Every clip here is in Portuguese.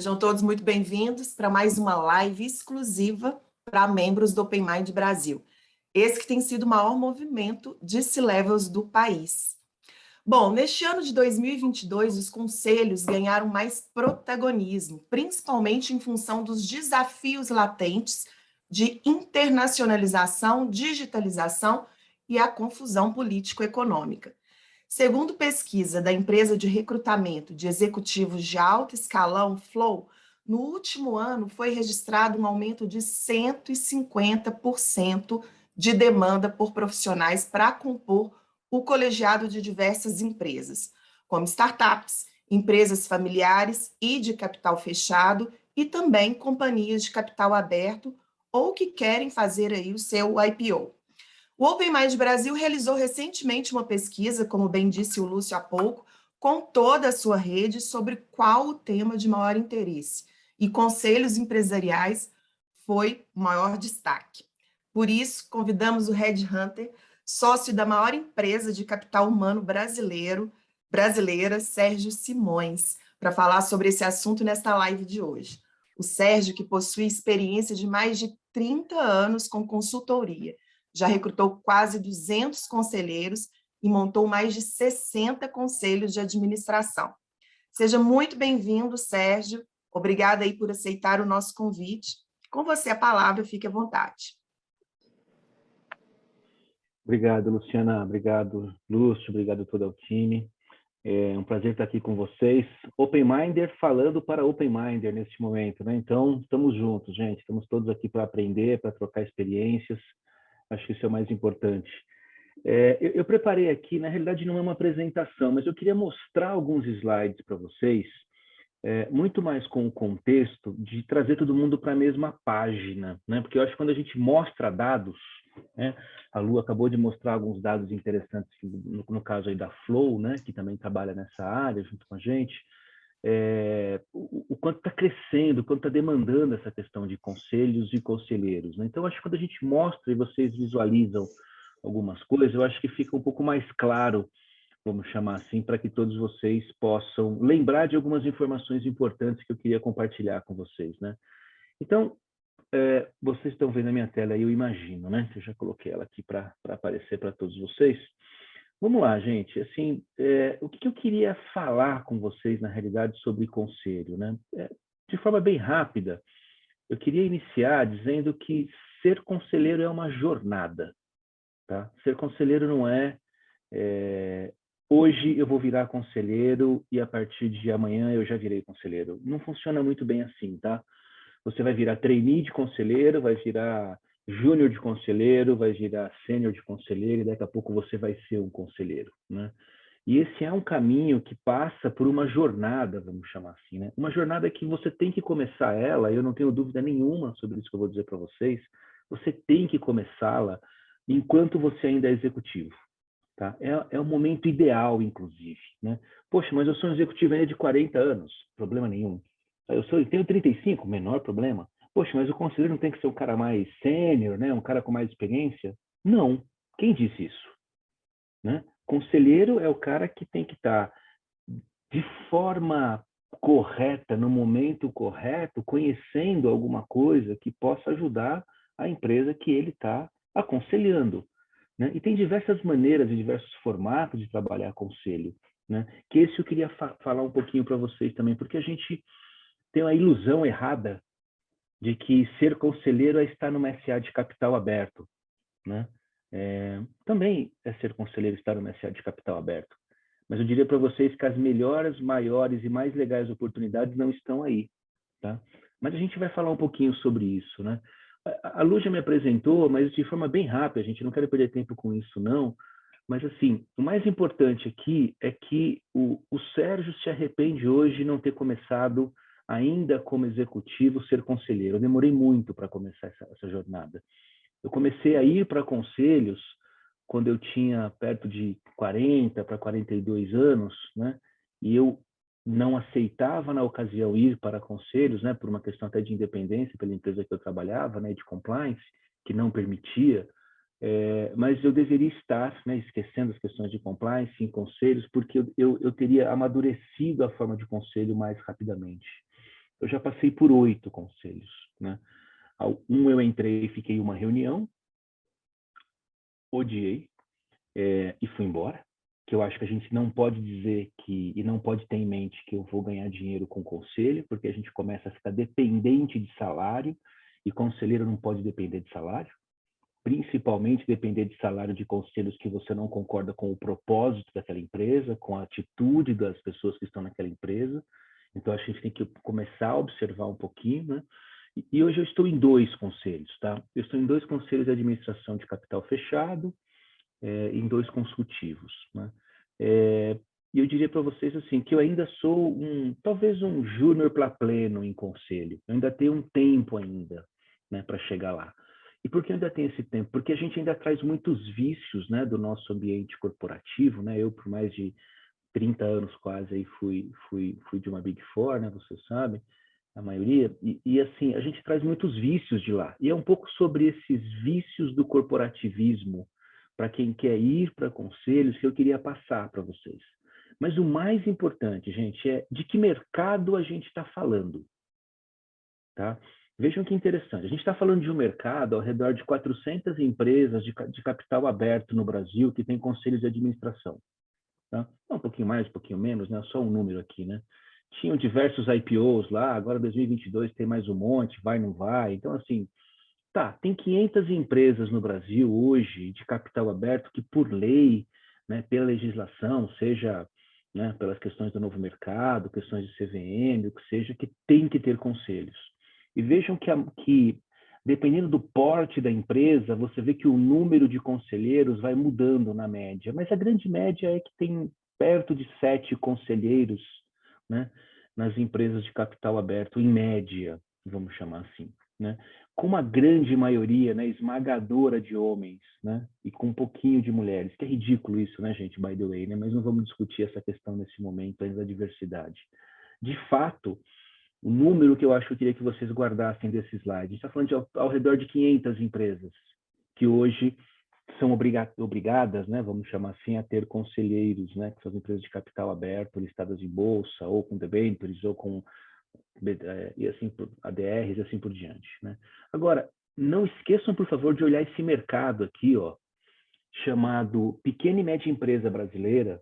Sejam todos muito bem-vindos para mais uma live exclusiva para membros do Open Mind Brasil. Esse que tem sido o maior movimento de C-Levels do país. Bom, neste ano de 2022, os conselhos ganharam mais protagonismo, principalmente em função dos desafios latentes de internacionalização, digitalização e a confusão político-econômica. Segundo pesquisa da empresa de recrutamento de executivos de alto escalão, Flow, no último ano foi registrado um aumento de 150% de demanda por profissionais para compor o colegiado de diversas empresas, como startups, empresas familiares e de capital fechado e também companhias de capital aberto ou que querem fazer aí o seu IPO. O Open Mind Brasil realizou recentemente uma pesquisa, como bem disse o Lúcio há pouco, com toda a sua rede sobre qual o tema de maior interesse. E conselhos empresariais foi o maior destaque. Por isso, convidamos o Red Hunter, sócio da maior empresa de capital humano brasileira, Sérgio Simões, para falar sobre esse assunto nesta live de hoje. O Sérgio, que possui experiência de mais de 30 anos com consultoria, já recrutou quase 200 conselheiros e montou mais de 60 conselhos de administração. Seja muito bem-vindo, Sérgio. Obrigada aí por aceitar o nosso convite. Com você a palavra, fique à vontade. Obrigado, Luciana. Obrigado, Lúcio. Obrigado a todo o time. É um prazer estar aqui com vocês. Open Minder falando para Open Minder neste momento, né? Então, estamos juntos, gente. Estamos todos aqui para aprender, para trocar experiências. Acho que isso é o mais importante. Eu preparei aqui, na realidade não é uma apresentação, mas eu queria mostrar alguns slides para vocês, muito mais com o contexto de trazer todo mundo para a mesma página, né? Porque eu acho que quando a gente mostra dados, né? A Lu acabou de mostrar alguns dados interessantes, no caso aí da Flow, né? Que também trabalha nessa área junto com a gente, o quanto está crescendo, o quanto está demandando essa questão de conselhos e conselheiros, né? Então, acho que quando a gente mostra e vocês visualizam algumas coisas, eu acho que fica um pouco mais claro, vamos chamar assim, para que todos vocês possam lembrar de algumas informações importantes que eu queria compartilhar com vocês, né? Então, vocês estão vendo a minha tela aí, eu imagino, né? Eu já coloquei ela aqui para aparecer para todos vocês. Vamos lá, gente. Assim, o que eu queria falar com vocês, na realidade, sobre conselho, né? De forma bem rápida, eu queria iniciar dizendo que ser conselheiro é uma jornada, tá? Ser conselheiro não hoje eu vou virar conselheiro e a partir de amanhã eu já virei conselheiro. Não funciona muito bem assim, tá? Você vai virar trainee de conselheiro, vai virar júnior de conselheiro, vai virar sênior de conselheiro e daqui a pouco você vai ser um conselheiro, né? E esse é um caminho que passa por uma jornada, vamos chamar assim, né? Uma jornada que você tem que começar ela, eu não tenho dúvida nenhuma sobre isso que eu vou dizer para vocês, você tem que começá-la enquanto você ainda é executivo, tá? É o momento ideal, inclusive, né? Poxa, mas eu sou um executivo ainda de 40 anos, problema nenhum. Eu tenho 35, menor problema. Poxa, mas o conselheiro não tem que ser um cara mais sênior, né? Um cara com mais experiência? Não. Quem disse isso? Né? Conselheiro é o cara que tem que estar de forma correta, no momento correto, conhecendo alguma coisa que possa ajudar a empresa que ele está aconselhando, né? E tem diversas maneiras e diversos formatos de trabalhar conselho, né? Que esse eu queria falar um pouquinho para vocês também, porque a gente tem a ilusão errada de que ser conselheiro é estar numa SA de capital aberto, né? Também é ser conselheiro estar numa SA de capital aberto. Mas eu diria para vocês que as melhores, maiores e mais legais oportunidades não estão aí, tá? Mas a gente vai falar um pouquinho sobre isso, né? A Lu já me apresentou, mas de forma bem rápida, a gente não quer perder tempo com isso, não. Mas, assim, o mais importante aqui é que o Sérgio se arrepende hoje de não ter começado ainda como executivo ser conselheiro. Eu demorei muito para começar essa jornada. Eu comecei a ir para conselhos quando eu tinha perto de 40 para 42 anos, né? E eu não aceitava na ocasião ir para conselhos, né? Por uma questão até de independência pela empresa que eu trabalhava, né? De compliance, que não permitia. Mas eu deveria estar, né? Esquecendo as questões de compliance em conselhos, porque eu teria amadurecido a forma de conselho mais rapidamente. eu já passei por 8 conselhos, né? Um eu entrei e fiquei em uma reunião, odiei, e fui embora, que eu acho que a gente não pode dizer que, e não pode ter em mente que eu vou ganhar dinheiro com conselho, porque a gente começa a ficar dependente de salário, e conselheiro não pode depender de salário, principalmente depender de salário de conselhos que você não concorda com o propósito daquela empresa, com a atitude das pessoas que estão naquela empresa. Então, a gente tem que começar a observar um pouquinho, né? E hoje eu estou em 2 conselhos, tá? Eu estou em 2 conselhos de administração de capital fechado, em 2 consultivos, né? E eu diria para vocês assim que eu ainda sou talvez um júnior para pleno em conselho. Eu ainda tenho um tempo ainda, né, para chegar lá. E por que ainda tem esse tempo? Porque a gente ainda traz muitos vícios, né, do nosso ambiente corporativo, né? Eu por mais de 30 anos quase aí fui de uma Big Four, né, vocês sabem, a maioria, e assim, a gente traz muitos vícios de lá. E é um pouco sobre esses vícios do corporativismo, para quem quer ir para conselhos, que eu queria passar para vocês. Mas o mais importante, gente, é de que mercado a gente está falando, tá? Vejam que interessante. A gente está falando de um mercado ao redor de 400 empresas de capital aberto no Brasil que tem conselhos de administração. Tá? Um pouquinho mais, um pouquinho menos, né? Só um número aqui, né? Tinham diversos IPOs lá, agora 2022 tem mais um monte, vai, não vai. Então, assim, tá, tem 500 empresas no Brasil hoje de capital aberto que, por lei, né, pela legislação, seja, né, pelas questões do novo mercado, questões de CVM, o que seja, que tem que ter conselhos. E vejam que dependendo do porte da empresa, você vê que o número de conselheiros vai mudando na média, mas a grande média é que tem perto de 7 conselheiros, né, nas empresas de capital aberto, em média, vamos chamar assim, né? Com uma grande maioria, né, esmagadora de homens, né, e com um pouquinho de mulheres, que é ridículo isso, né, gente, by the way, né, mas não vamos discutir essa questão nesse momento ainda da diversidade. De fato, o número que eu acho que eu queria que vocês guardassem desse slide, a gente está falando de ao redor de 500 empresas, que hoje são obrigadas, né, vamos chamar assim, a ter conselheiros, né, que são as empresas de capital aberto, listadas em bolsa, ou com debêntures, ou com e assim por ADRs e assim por diante, né? Agora, não esqueçam, por favor, de olhar esse mercado aqui, ó, chamado pequena e média empresa brasileira,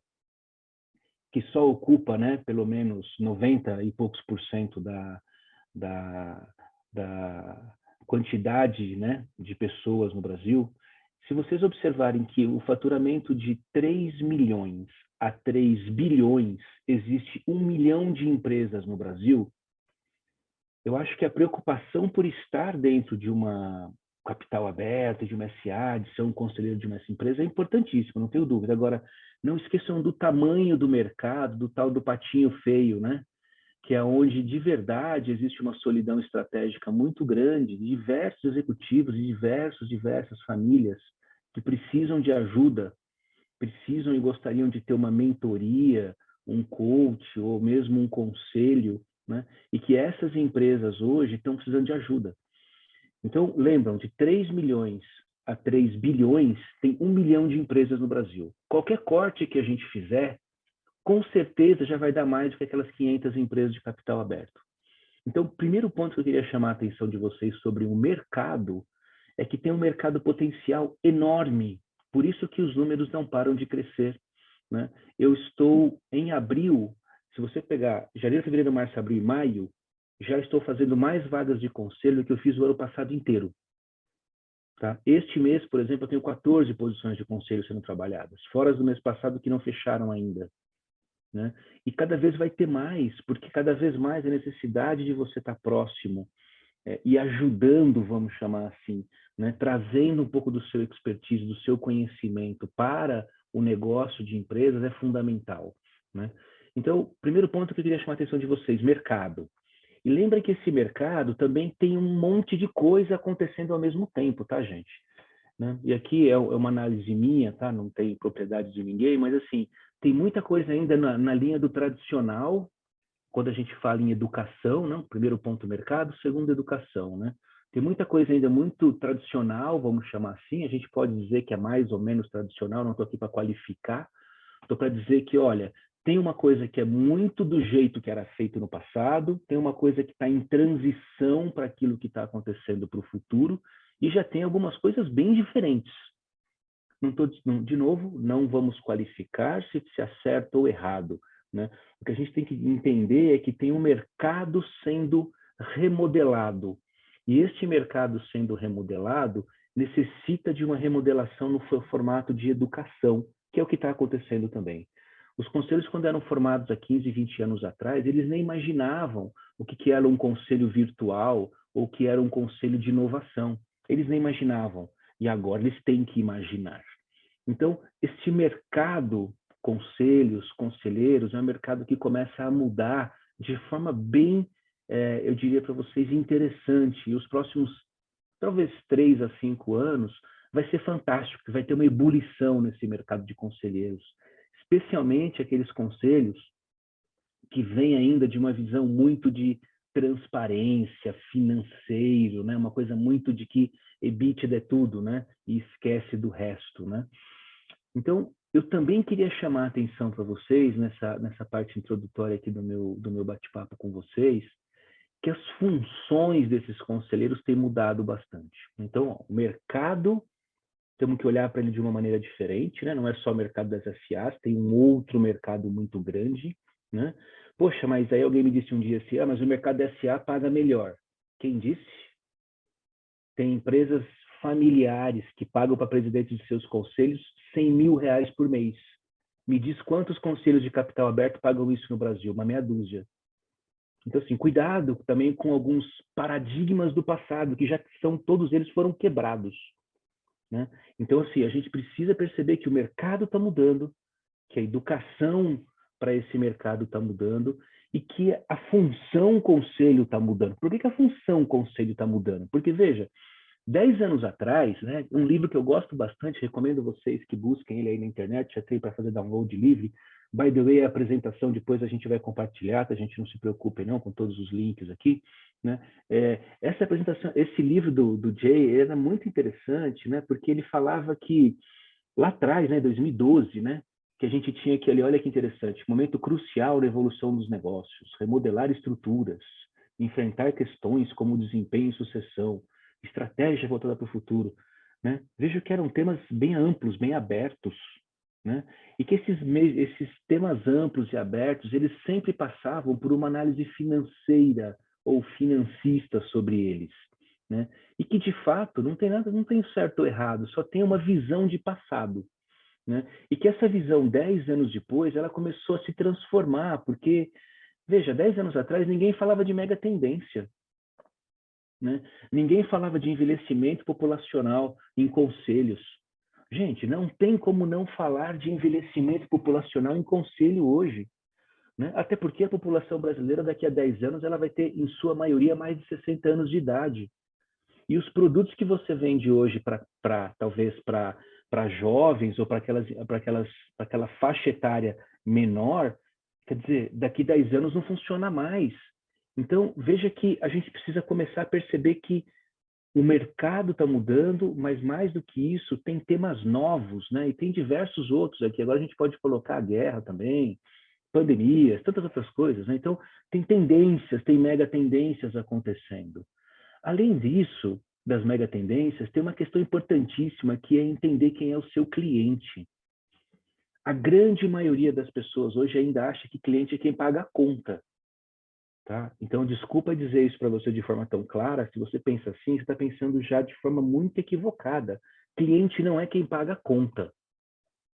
que só ocupa, né, pelo menos 90 e poucos por cento da, da quantidade, né, de pessoas no Brasil. Se vocês observarem que o faturamento de 3 milhões a 3 bilhões, existe 1 milhão de empresas no Brasil, eu acho que a preocupação por estar dentro de uma capital aberta, de uma SA, de ser um conselheiro de uma empresa é importantíssimo, não tenho dúvida. Agora, não esqueçam do tamanho do mercado, do tal do patinho feio, né? Que é onde de verdade existe uma solidão estratégica muito grande, de diversos executivos e diversas famílias que precisam de ajuda, precisam e gostariam de ter uma mentoria, um coach ou mesmo um conselho, né? E que essas empresas hoje estão precisando de ajuda. Então, lembram, de 3 milhões a 3 bilhões, tem 1 milhão de empresas no Brasil. Qualquer corte que a gente fizer, com certeza já vai dar mais do que aquelas 500 empresas de capital aberto. Então, o primeiro ponto que eu queria chamar a atenção de vocês sobre o mercado é que tem um mercado potencial enorme. Por isso que os números não param de crescer, né? Eu estou em abril, se você pegar janeiro, fevereiro, março, abril e maio, já estou fazendo mais vagas de conselho do que eu fiz o ano passado inteiro. Tá? Este mês, por exemplo, eu tenho 14 posições de conselho sendo trabalhadas, fora do mês passado que não fecharam ainda. Né? E cada vez vai ter mais, porque cada vez mais a necessidade de você estar próximo e ajudando, vamos chamar assim, né? Trazendo um pouco do seu expertise, do seu conhecimento para o negócio de empresas é fundamental. Né? Então, primeiro ponto que eu queria chamar a atenção de vocês, mercado. E lembrem que esse mercado também tem um monte de coisa acontecendo ao mesmo tempo, tá, gente? Né? E aqui é uma análise minha, tá? Não tem propriedade de ninguém, mas assim, tem muita coisa ainda na linha do tradicional, quando a gente fala em educação, né? Primeiro ponto, mercado, segundo, educação, né? Tem muita coisa ainda muito tradicional, vamos chamar assim, a gente pode dizer que é mais ou menos tradicional, não estou aqui para qualificar, estou para dizer que, olha, tem uma coisa que é muito do jeito que era feito no passado, tem uma coisa que está em transição para aquilo que está acontecendo para o futuro, e já tem algumas coisas bem diferentes. De novo, não vamos qualificar se é certo ou errado, né? O que a gente tem que entender é que tem um mercado sendo remodelado, e este mercado sendo remodelado necessita de uma remodelação no formato de educação, que é o que está acontecendo também. Os conselhos, quando eram formados há 15, 20 anos atrás, eles nem imaginavam o que era um conselho virtual ou o que era um conselho de inovação. Eles nem imaginavam. E agora eles têm que imaginar. Então, este mercado, conselhos, conselheiros, é um mercado que começa a mudar de forma bem, eu diria para vocês, interessante. E os próximos, talvez 3 a 5 anos, vai ser fantástico, vai ter uma ebulição nesse mercado de conselheiros, especialmente aqueles conselhos que vêm ainda de uma visão muito de transparência, financeiro, né? Uma coisa muito de que EBITDA é tudo, né? E esquece do resto, né? Então, eu também queria chamar a atenção para vocês, nessa parte introdutória aqui do meu bate-papo com vocês, que as funções desses conselheiros têm mudado bastante. Então, ó, o mercado, temos que olhar para ele de uma maneira diferente, né? Não é só o mercado das SAs, tem um outro mercado muito grande, né? Poxa, mas aí alguém me disse um dia assim, mas o mercado da SA paga melhor. Quem disse? Tem empresas familiares que pagam para presidentes de seus conselhos R$100 mil por mês. Me diz quantos conselhos de capital aberto pagam isso no Brasil? Uma meia dúzia. Então, assim, cuidado também com alguns paradigmas do passado, que já são, todos eles foram quebrados, né? Então, assim, a gente precisa perceber que o mercado está mudando, que a educação para esse mercado está mudando e que a função conselho está mudando. Por que a função conselho está mudando? Porque, veja, 10 anos atrás, né, um livro que eu gosto bastante, recomendo vocês que busquem ele aí na internet, já tem para fazer download livre. By the way, a apresentação depois a gente vai compartilhar, que a gente não se preocupe não com todos os links aqui, né? Essa apresentação, esse livro do Jay era muito interessante, né, porque ele falava que lá atrás, né, 2012, né, que a gente tinha que ali, olha que interessante, momento crucial na evolução dos negócios, remodelar estruturas, enfrentar questões como desempenho e sucessão, estratégia voltada para o futuro, né? Vejo que eram temas bem amplos, bem abertos, né? E que esses temas amplos e abertos, eles sempre passavam por uma análise financeira ou financista sobre eles, né? E que de fato não tem nada, não tem certo ou errado, só tem uma visão de passado, né? E que essa visão 10 anos depois, ela começou a se transformar, porque veja, 10 anos atrás ninguém falava de mega tendência, né? Ninguém falava de envelhecimento populacional em conselhos. Gente, não tem como não falar de envelhecimento populacional em conselho hoje, né? Até porque a população brasileira daqui a 10 anos ela vai ter, em sua maioria, mais de 60 anos de idade. E os produtos que você vende hoje talvez para jovens ou para aquela faixa etária menor, quer dizer, daqui a 10 anos não funciona mais. Então, veja que a gente precisa começar a perceber que o mercado está mudando, mas mais do que isso, tem temas novos, né? E tem diversos outros aqui. Agora a gente pode colocar a guerra também, pandemias, tantas outras coisas, né? Então, tem tendências, tem mega tendências acontecendo. Além disso, das mega tendências, tem uma questão importantíssima que é entender quem é o seu cliente. A grande maioria das pessoas hoje ainda acha que cliente é quem paga a conta. Tá? Então, desculpa dizer isso para você de forma tão clara, se você pensa assim, você está pensando já de forma muito equivocada. Cliente não é quem paga a conta.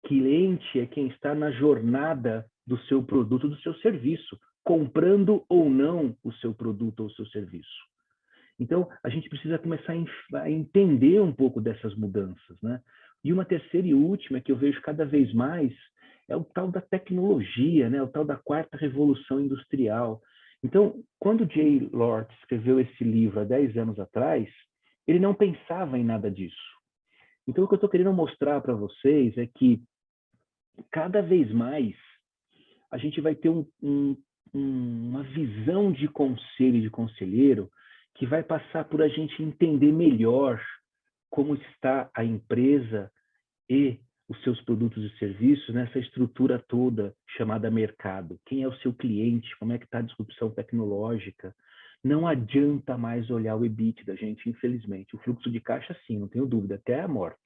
Cliente é quem está na jornada do seu produto, do seu serviço, comprando ou não o seu produto ou o seu serviço. Então, a gente precisa começar a entender um pouco dessas mudanças, né? E uma terceira e última que eu vejo cada vez mais é o tal da tecnologia, né? O tal da quarta revolução industrial. Então, quando Jay Lord escreveu esse livro há 10 anos atrás, ele não pensava em nada disso. Então, o que eu estou querendo mostrar para vocês é que cada vez mais a gente vai ter uma visão de conselho e de conselheiro que vai passar por a gente entender melhor como está a empresa e os seus produtos e serviços nessa estrutura toda chamada mercado. Quem é o seu cliente? Como é que está a disrupção tecnológica? Não adianta mais olhar o EBITDA, gente, infelizmente. O fluxo de caixa, sim, não tenho dúvida, até a morte.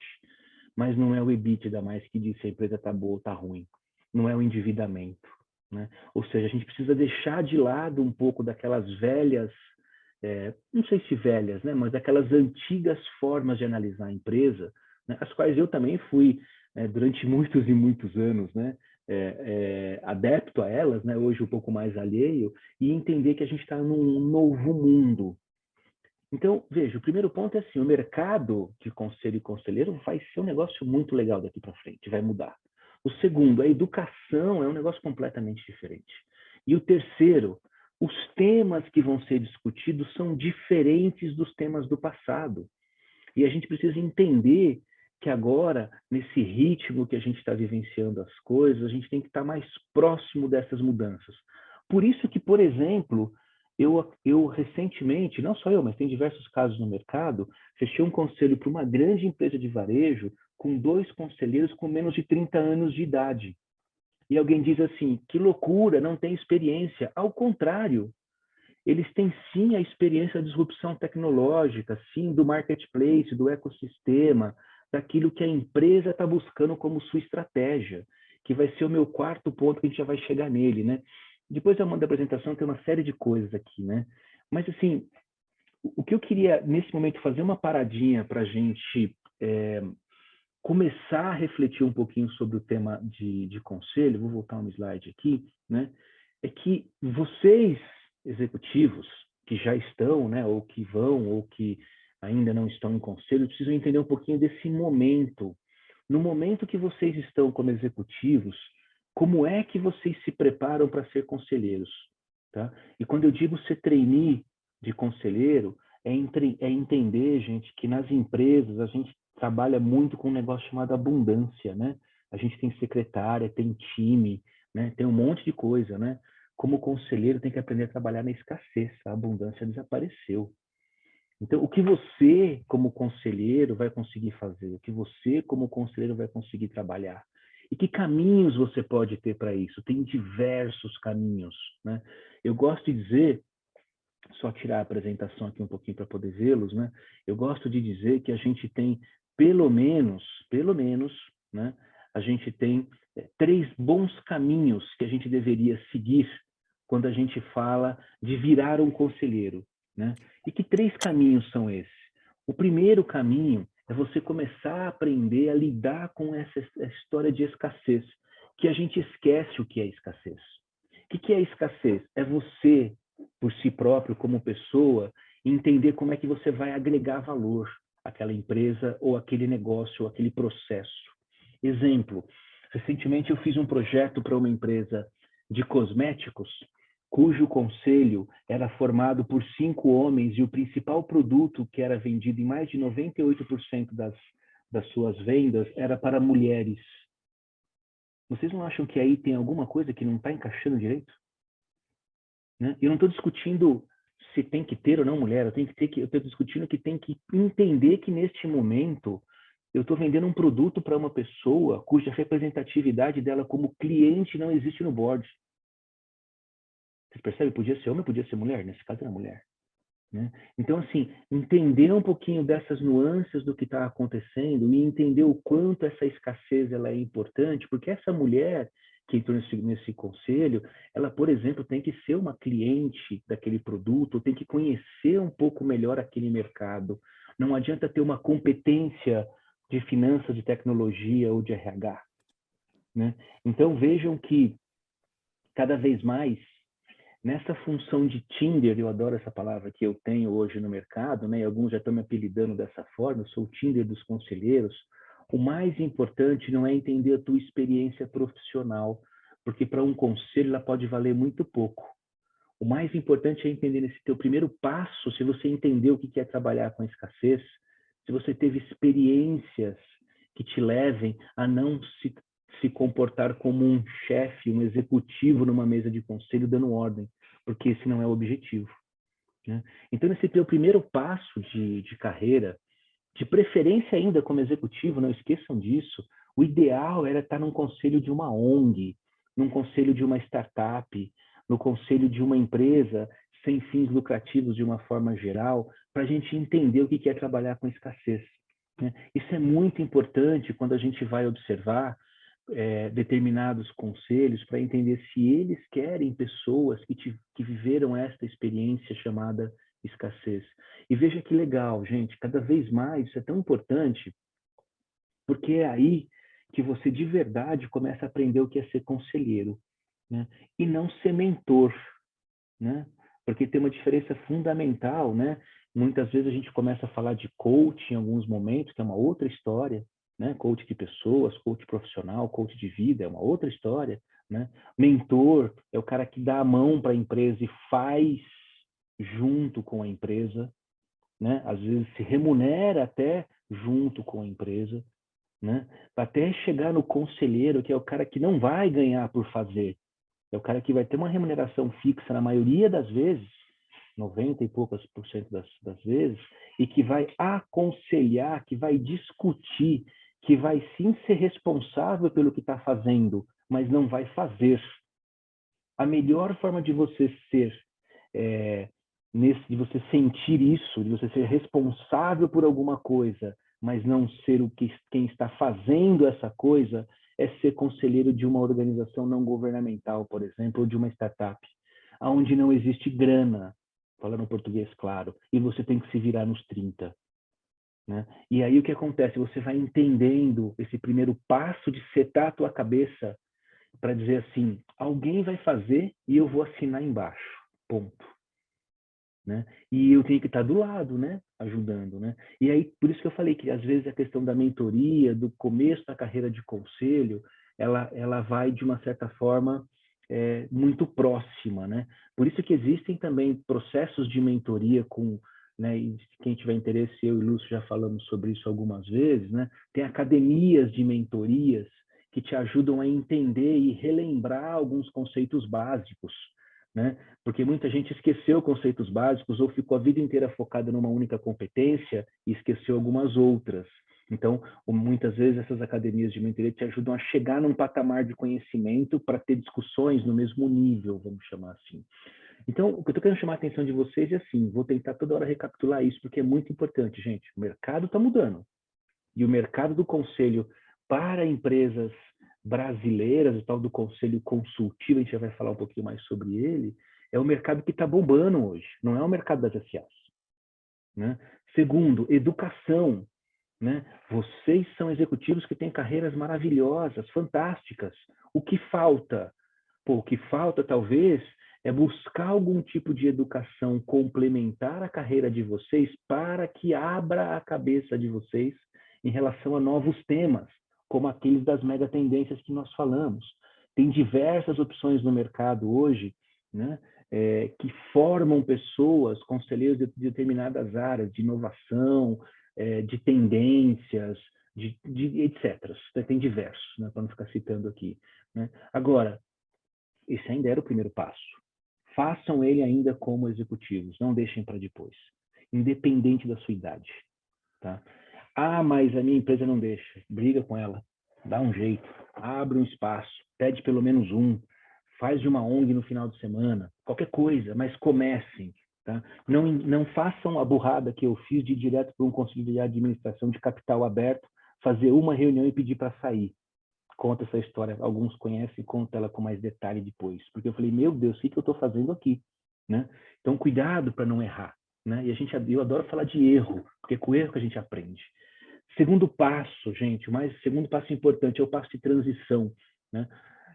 Mas não é o EBITDA mais que diz se a empresa está boa ou está ruim. Não é o endividamento, né? Ou seja, a gente precisa deixar de lado um pouco daquelas velhas, não sei se velhas, né, mas daquelas antigas formas de analisar a empresa, né, as quais eu também fui durante muitos e muitos anos, né, adepto a elas, né, hoje um pouco mais alheio, e entender que a gente está num novo mundo. Então, veja, o primeiro ponto é assim, o mercado de conselho e conselheiro vai ser um negócio muito legal daqui para frente, vai mudar. O segundo, a educação é um negócio completamente diferente. E o terceiro, os temas que vão ser discutidos são diferentes dos temas do passado. E a gente precisa entender que agora, nesse ritmo que a gente está vivenciando as coisas, a gente tem que estar mais próximo dessas mudanças. Por isso que, por exemplo, eu recentemente, não só eu, mas tem diversos casos no mercado, fechei um conselho para uma grande empresa de varejo com 2 conselheiros com menos de 30 anos de idade. E alguém diz assim, que loucura, não tem experiência. Ao contrário, eles têm sim a experiência da disrupção tecnológica, sim, do marketplace, do ecossistema, daquilo que a empresa está buscando como sua estratégia, que vai ser o meu quarto ponto, que a gente já vai chegar nele, né? Depois da apresentação tem uma série de coisas aqui, né? Mas, assim, o que eu queria, nesse momento, fazer uma paradinha para a gente começar a refletir um pouquinho sobre o tema de conselho, vou voltar um slide aqui, né? É que vocês, executivos, que já estão, né, ou que vão, ou que ainda não estão em conselho, precisam entender um pouquinho desse momento. No momento que vocês estão como executivos, como é que vocês se preparam para ser conselheiros? Tá? E quando eu digo ser trainee de conselheiro, é entender, gente, que nas empresas a gente trabalha muito com um negócio chamado abundância, né? A gente tem secretária, tem time, né? Tem um monte de coisa, né? Como conselheiro tem que aprender a trabalhar na escassez, a abundância desapareceu. Então, o que você, como conselheiro, vai conseguir fazer? O que você, como conselheiro, vai conseguir trabalhar? E que caminhos você pode ter para isso? Tem diversos caminhos, né? Eu gosto de dizer, só tirar a apresentação aqui um pouquinho para poder vê-los, né? Eu gosto de dizer que a gente tem pelo menos, né? A gente tem 3 bons caminhos que a gente deveria seguir quando a gente fala de virar um conselheiro, né? E que 3 caminhos são esses? O primeiro caminho é você começar a aprender a lidar com essa história de escassez, que a gente esquece o que é escassez. O que é escassez? É você, por si próprio, como pessoa, entender como é que você vai agregar valor àquela empresa ou aquele negócio ou aquele processo. Exemplo, recentemente eu fiz um projeto para uma empresa de cosméticos, cujo conselho era formado por 5 homens e o principal produto que era vendido em mais de 98% das suas vendas era para mulheres. Vocês não acham que aí tem alguma coisa que não está encaixando direito? Né? Eu não estou discutindo se tem que ter ou não mulher, eu estou discutindo que tem que entender que neste momento eu estou vendendo um produto para uma pessoa cuja representatividade dela como cliente não existe no board. Vocês percebem? Podia ser homem, podia ser mulher. Nesse caso era mulher. Né? Então, assim, entender um pouquinho dessas nuances do que está acontecendo e entender o quanto essa escassez ela é importante, porque essa mulher que entrou nesse conselho, ela, por exemplo, tem que ser uma cliente daquele produto, tem que conhecer um pouco melhor aquele mercado. Não adianta ter uma competência de finanças, de tecnologia ou de RH. Né? Então, vejam que cada vez mais nessa função de Tinder, eu adoro essa palavra que eu tenho hoje no mercado, né? E alguns já estão me apelidando dessa forma, eu sou o Tinder dos conselheiros. O mais importante não é entender a tua experiência profissional, porque para um conselho ela pode valer muito pouco. O mais importante é entender nesse teu primeiro passo, se você entendeu o que é trabalhar com a escassez, se você teve experiências que te levem a não se comportar como um chefe, um executivo numa mesa de conselho dando ordem, porque esse não é o objetivo. Né? Então, nesse teu primeiro passo de carreira, de preferência ainda como executivo, não esqueçam disso, O ideal era estar num conselho de uma ONG, num conselho de uma startup, no conselho de uma empresa sem fins lucrativos de uma forma geral, para a gente entender o que é trabalhar com escassez. Né? Isso é muito importante quando a gente vai observar determinados conselhos para entender se eles querem pessoas que viveram esta experiência chamada escassez. E veja que legal, gente, cada vez mais isso é tão importante, porque é aí que você de verdade começa a aprender o que é ser conselheiro, né? E não ser mentor, né? Porque tem uma diferença fundamental, né? Muitas vezes a gente começa a falar de coach em alguns momentos, que é uma outra história, né? Coach de pessoas, coach profissional, coach de vida, é uma outra história, né? Mentor é o cara que dá a mão para a empresa e faz junto com a empresa, né? Às vezes se remunera até junto com a empresa, né? Até chegar no conselheiro, que é o cara que não vai ganhar por fazer, é o cara que vai ter uma remuneração fixa na maioria das vezes, 90 e poucas por cento das vezes, e que vai aconselhar, que vai discutir, que vai sim ser responsável pelo que está fazendo, mas não vai fazer. A melhor forma de você ser, de você sentir isso, de você ser responsável por alguma coisa, mas não ser quem está fazendo essa coisa, é ser conselheiro de uma organização não governamental, por exemplo, ou de uma startup, onde não existe grana, falando português claro, e você tem que se virar nos 30. Né? E aí o que acontece? Você vai entendendo esse primeiro passo de setar a tua cabeça para dizer assim, alguém vai fazer e eu vou assinar embaixo, ponto. Né? E eu tenho que estar do lado, né? Ajudando, né? E aí, por isso que eu falei que às vezes a questão da mentoria, do começo da carreira de conselho, ela vai de uma certa forma muito próxima, né? Por isso que existem também processos de mentoria com, né? E quem tiver interesse, eu e Lúcio já falamos sobre isso algumas vezes, né? Tem academias de mentorias que te ajudam a entender e relembrar alguns conceitos básicos, né? Porque muita gente esqueceu conceitos básicos ou ficou a vida inteira focada numa única competência e esqueceu algumas outras. Então, muitas vezes essas academias de mentoria te ajudam a chegar num patamar de conhecimento para ter discussões no mesmo nível, vamos chamar assim. Então, o que eu estou querendo chamar a atenção de vocês é assim, vou tentar toda hora recapitular isso, porque é muito importante, gente. O mercado está mudando. E o mercado do conselho para empresas brasileiras, o tal do conselho consultivo, a gente já vai falar um pouquinho mais sobre ele, é o mercado que está bombando hoje, não é o mercado das SAs. Né? Segundo, educação. Né? Vocês são executivos que têm carreiras maravilhosas, fantásticas. O que falta? O que falta, talvez, é buscar algum tipo de educação complementar à carreira de vocês para que abra a cabeça de vocês em relação a novos temas, como aqueles das mega tendências que nós falamos. Tem diversas opções no mercado hoje, né, que formam pessoas, conselheiros de determinadas áreas, de inovação, de tendências, de etc. Tem diversos, né, para não ficar citando aqui. Né? Agora, esse ainda era o primeiro passo. Façam ele ainda como executivos, não deixem para depois, independente da sua idade. Tá? Ah, mas a minha empresa não deixa. Briga com ela, dá um jeito, abre um espaço, pede pelo menos um, faz de uma ONG no final de semana, qualquer coisa, mas comecem. Tá? Não façam a burrada que eu fiz de ir direto para um conselho de administração de capital aberto, fazer uma reunião e pedir para sair. Conta essa história, alguns conhecem, conta ela com mais detalhe depois. Porque eu falei, meu Deus, o que eu estou fazendo aqui? Né? Então, cuidado para não errar. Né? E eu adoro falar de erro, porque é com o erro que a gente aprende. Segundo passo, gente, segundo passo importante é o passo de transição. Né?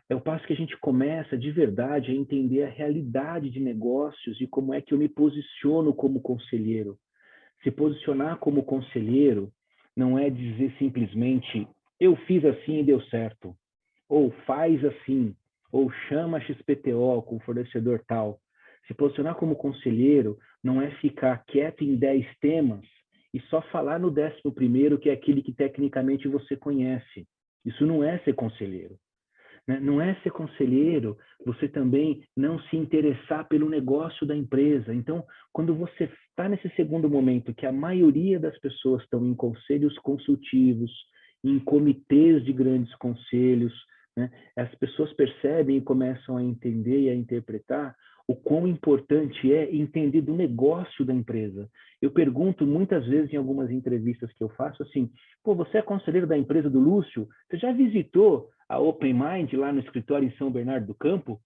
É o passo que a gente começa de verdade a entender a realidade de negócios e como é que eu me posiciono como conselheiro. Se posicionar como conselheiro não é dizer simplesmente eu fiz assim e deu certo, ou faz assim, ou chama a XPTO com o fornecedor tal. Se posicionar como conselheiro não é ficar quieto em 10 temas e só falar no 11º, que é aquele que tecnicamente você conhece. Isso não é ser conselheiro. Né? Não é ser conselheiro você também não se interessar pelo negócio da empresa. Então, quando você está nesse segundo momento, que a maioria das pessoas estão em conselhos consultivos, em comitês de grandes conselhos, né? As pessoas percebem e começam a entender e a interpretar o quão importante é entender do negócio da empresa. Eu pergunto muitas vezes em algumas entrevistas que eu faço assim, pô, você é conselheiro da empresa do Lúcio? Você já visitou a Open Mind lá no escritório em São Bernardo do Campo?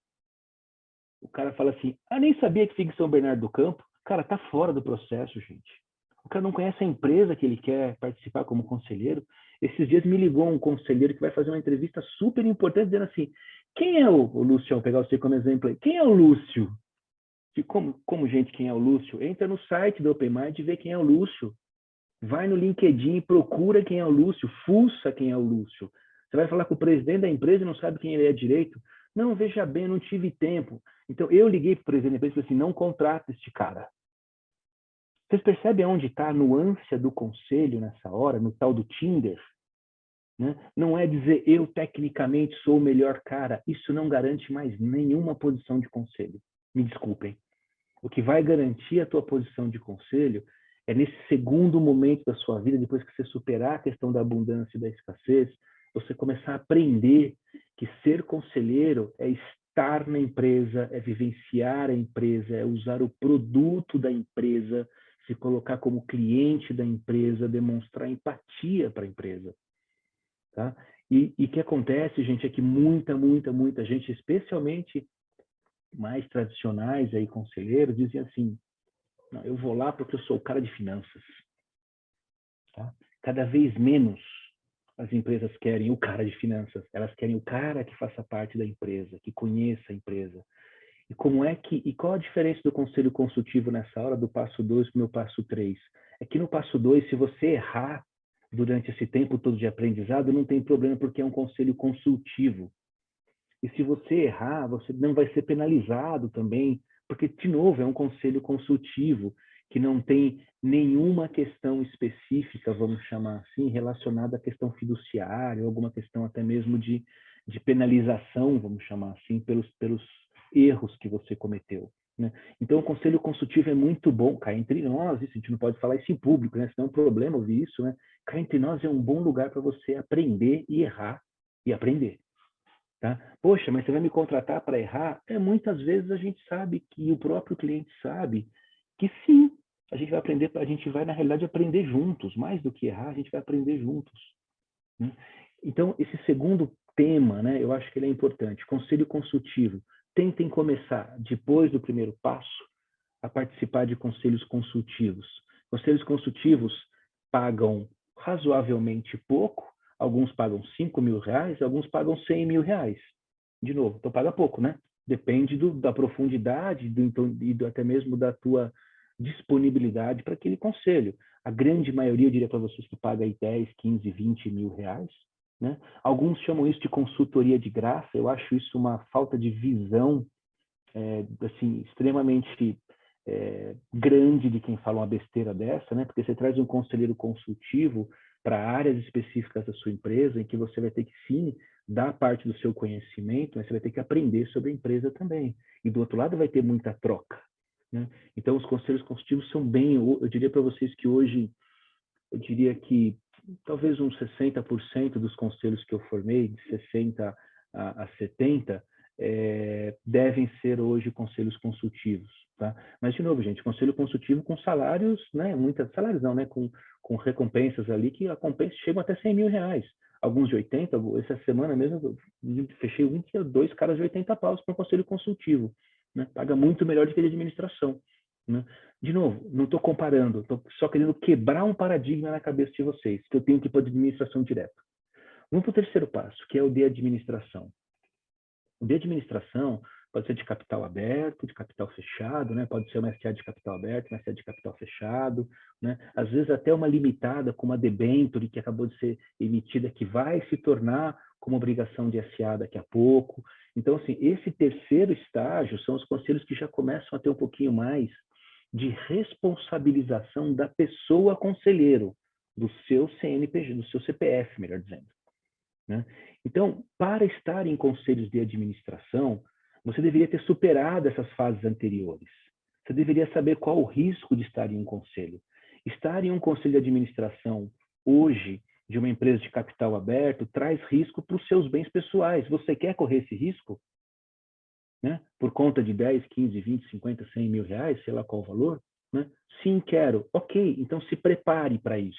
O cara fala assim, nem sabia que fica em São Bernardo do Campo. Cara, tá fora do processo, gente. O cara não conhece a empresa que ele quer participar como conselheiro. Esses dias me ligou um conselheiro que vai fazer uma entrevista super importante, dizendo assim, quem é o Lúcio? Vou pegar você como exemplo aí. Quem é o Lúcio? E como, gente, quem é o Lúcio? Entra no site do Open Mind e vê quem é o Lúcio. Vai no LinkedIn e procura quem é o Lúcio. Fuça quem é o Lúcio. Você vai falar com o presidente da empresa e não sabe quem ele é direito? Não, veja bem, eu não tive tempo. Então, eu liguei para o presidente da empresa e falei assim, não contrata este cara. Vocês percebem onde está a nuance do conselho nessa hora, no tal do Tinder? Né? Não é dizer eu tecnicamente sou o melhor cara. Isso não garante mais nenhuma posição de conselho. Me desculpem. O que vai garantir a tua posição de conselho é nesse segundo momento da sua vida, depois que você superar a questão da abundância e da escassez, você começar a aprender que ser conselheiro é estar na empresa, é vivenciar a empresa, é usar o produto da empresa, se colocar como cliente da empresa, demonstrar empatia para a empresa. Tá? E o que acontece, gente, é que muita gente, especialmente mais tradicionais aí, conselheiros, dizem assim, não, eu vou lá porque eu sou o cara de finanças. Tá? Cada vez menos as empresas querem o cara de finanças, elas querem o cara que faça parte da empresa, que conheça a empresa. E qual a diferença do conselho consultivo nessa hora, do passo 2 para o meu passo 3? É que no passo 2, se você errar durante esse tempo todo de aprendizado, não tem problema, porque é um conselho consultivo. E se você errar, você não vai ser penalizado também, porque, de novo, é um conselho consultivo, que não tem nenhuma questão específica, vamos chamar assim, relacionada à questão fiduciária, ou alguma questão até mesmo de penalização, vamos chamar assim, pelos erros que você cometeu. Né? Então, o conselho consultivo é muito bom, cá entre nós, isso, a gente não pode falar isso em público, né? Senão é um problema ouvir isso, né? Cá entre nós é um bom lugar para você aprender e errar e aprender. Tá? Poxa, mas você vai me contratar para errar? Muitas vezes a gente sabe que o próprio cliente sabe que sim, a gente vai aprender, a gente vai na realidade aprender juntos, mais do que errar, a gente vai aprender juntos. Né? Então, esse segundo tema, né, eu acho que ele é importante. Conselho consultivo. Tentem começar, depois do primeiro passo, a participar de conselhos consultivos. Conselhos consultivos pagam razoavelmente pouco, alguns pagam R$5.000, alguns pagam R$100.000. De novo, então paga pouco, né? Depende da profundidade e até mesmo da tua disponibilidade para aquele conselho. A grande maioria, eu diria para vocês, que paga aí 10, 15, R$20.000. Né? Alguns chamam isso de consultoria de graça. Eu acho isso uma falta de visão assim, extremamente grande de quem fala uma besteira dessa, né? Porque você traz um conselheiro consultivo para áreas específicas da sua empresa, em que você vai ter que, sim, dar parte do seu conhecimento, mas você vai ter que aprender sobre a empresa também. E do outro lado vai ter muita troca. Né? Então, os conselhos consultivos são bem, eu diria para vocês que hoje, eu diria que talvez uns 60% dos conselhos que eu formei, de 60 a 70, devem ser hoje conselhos consultivos. Tá? Mas, de novo, gente, conselho consultivo com salários, né, muitas salários não, né, com recompensas ali, que a compensa chegam até R$100.000. Alguns de 80, essa semana mesmo, eu fechei 22 caras de 80 paus para um conselho consultivo. Né? Paga muito melhor do que de administração. Né? De novo, não estou comparando, estou só querendo quebrar um paradigma na cabeça de vocês, que eu tenho que ir para a administração direta. Vamos para o terceiro passo, que é o de administração. O de administração pode ser de capital aberto, de capital fechado, né? Pode ser uma SA de capital aberto, uma SA de capital fechado, né? Às vezes até uma limitada, como a debenture que acabou de ser emitida, que vai se tornar como obrigação de SA daqui a pouco. Então, assim, esse terceiro estágio são os conselhos que já começam a ter um pouquinho mais de responsabilização da pessoa conselheiro, do seu CNPJ, do seu CPF, melhor dizendo. Né? Então, para estar em conselhos de administração, você deveria ter superado essas fases anteriores. Você deveria saber qual o risco de estar em um conselho. Estar em um conselho de administração hoje de uma empresa de capital aberto traz risco para os seus bens pessoais. Você quer correr esse risco? Né? Por conta de 10, 15, 20, 50, 100 mil reais, sei lá qual o valor? Né? Sim, quero. Ok, então se prepare para isso.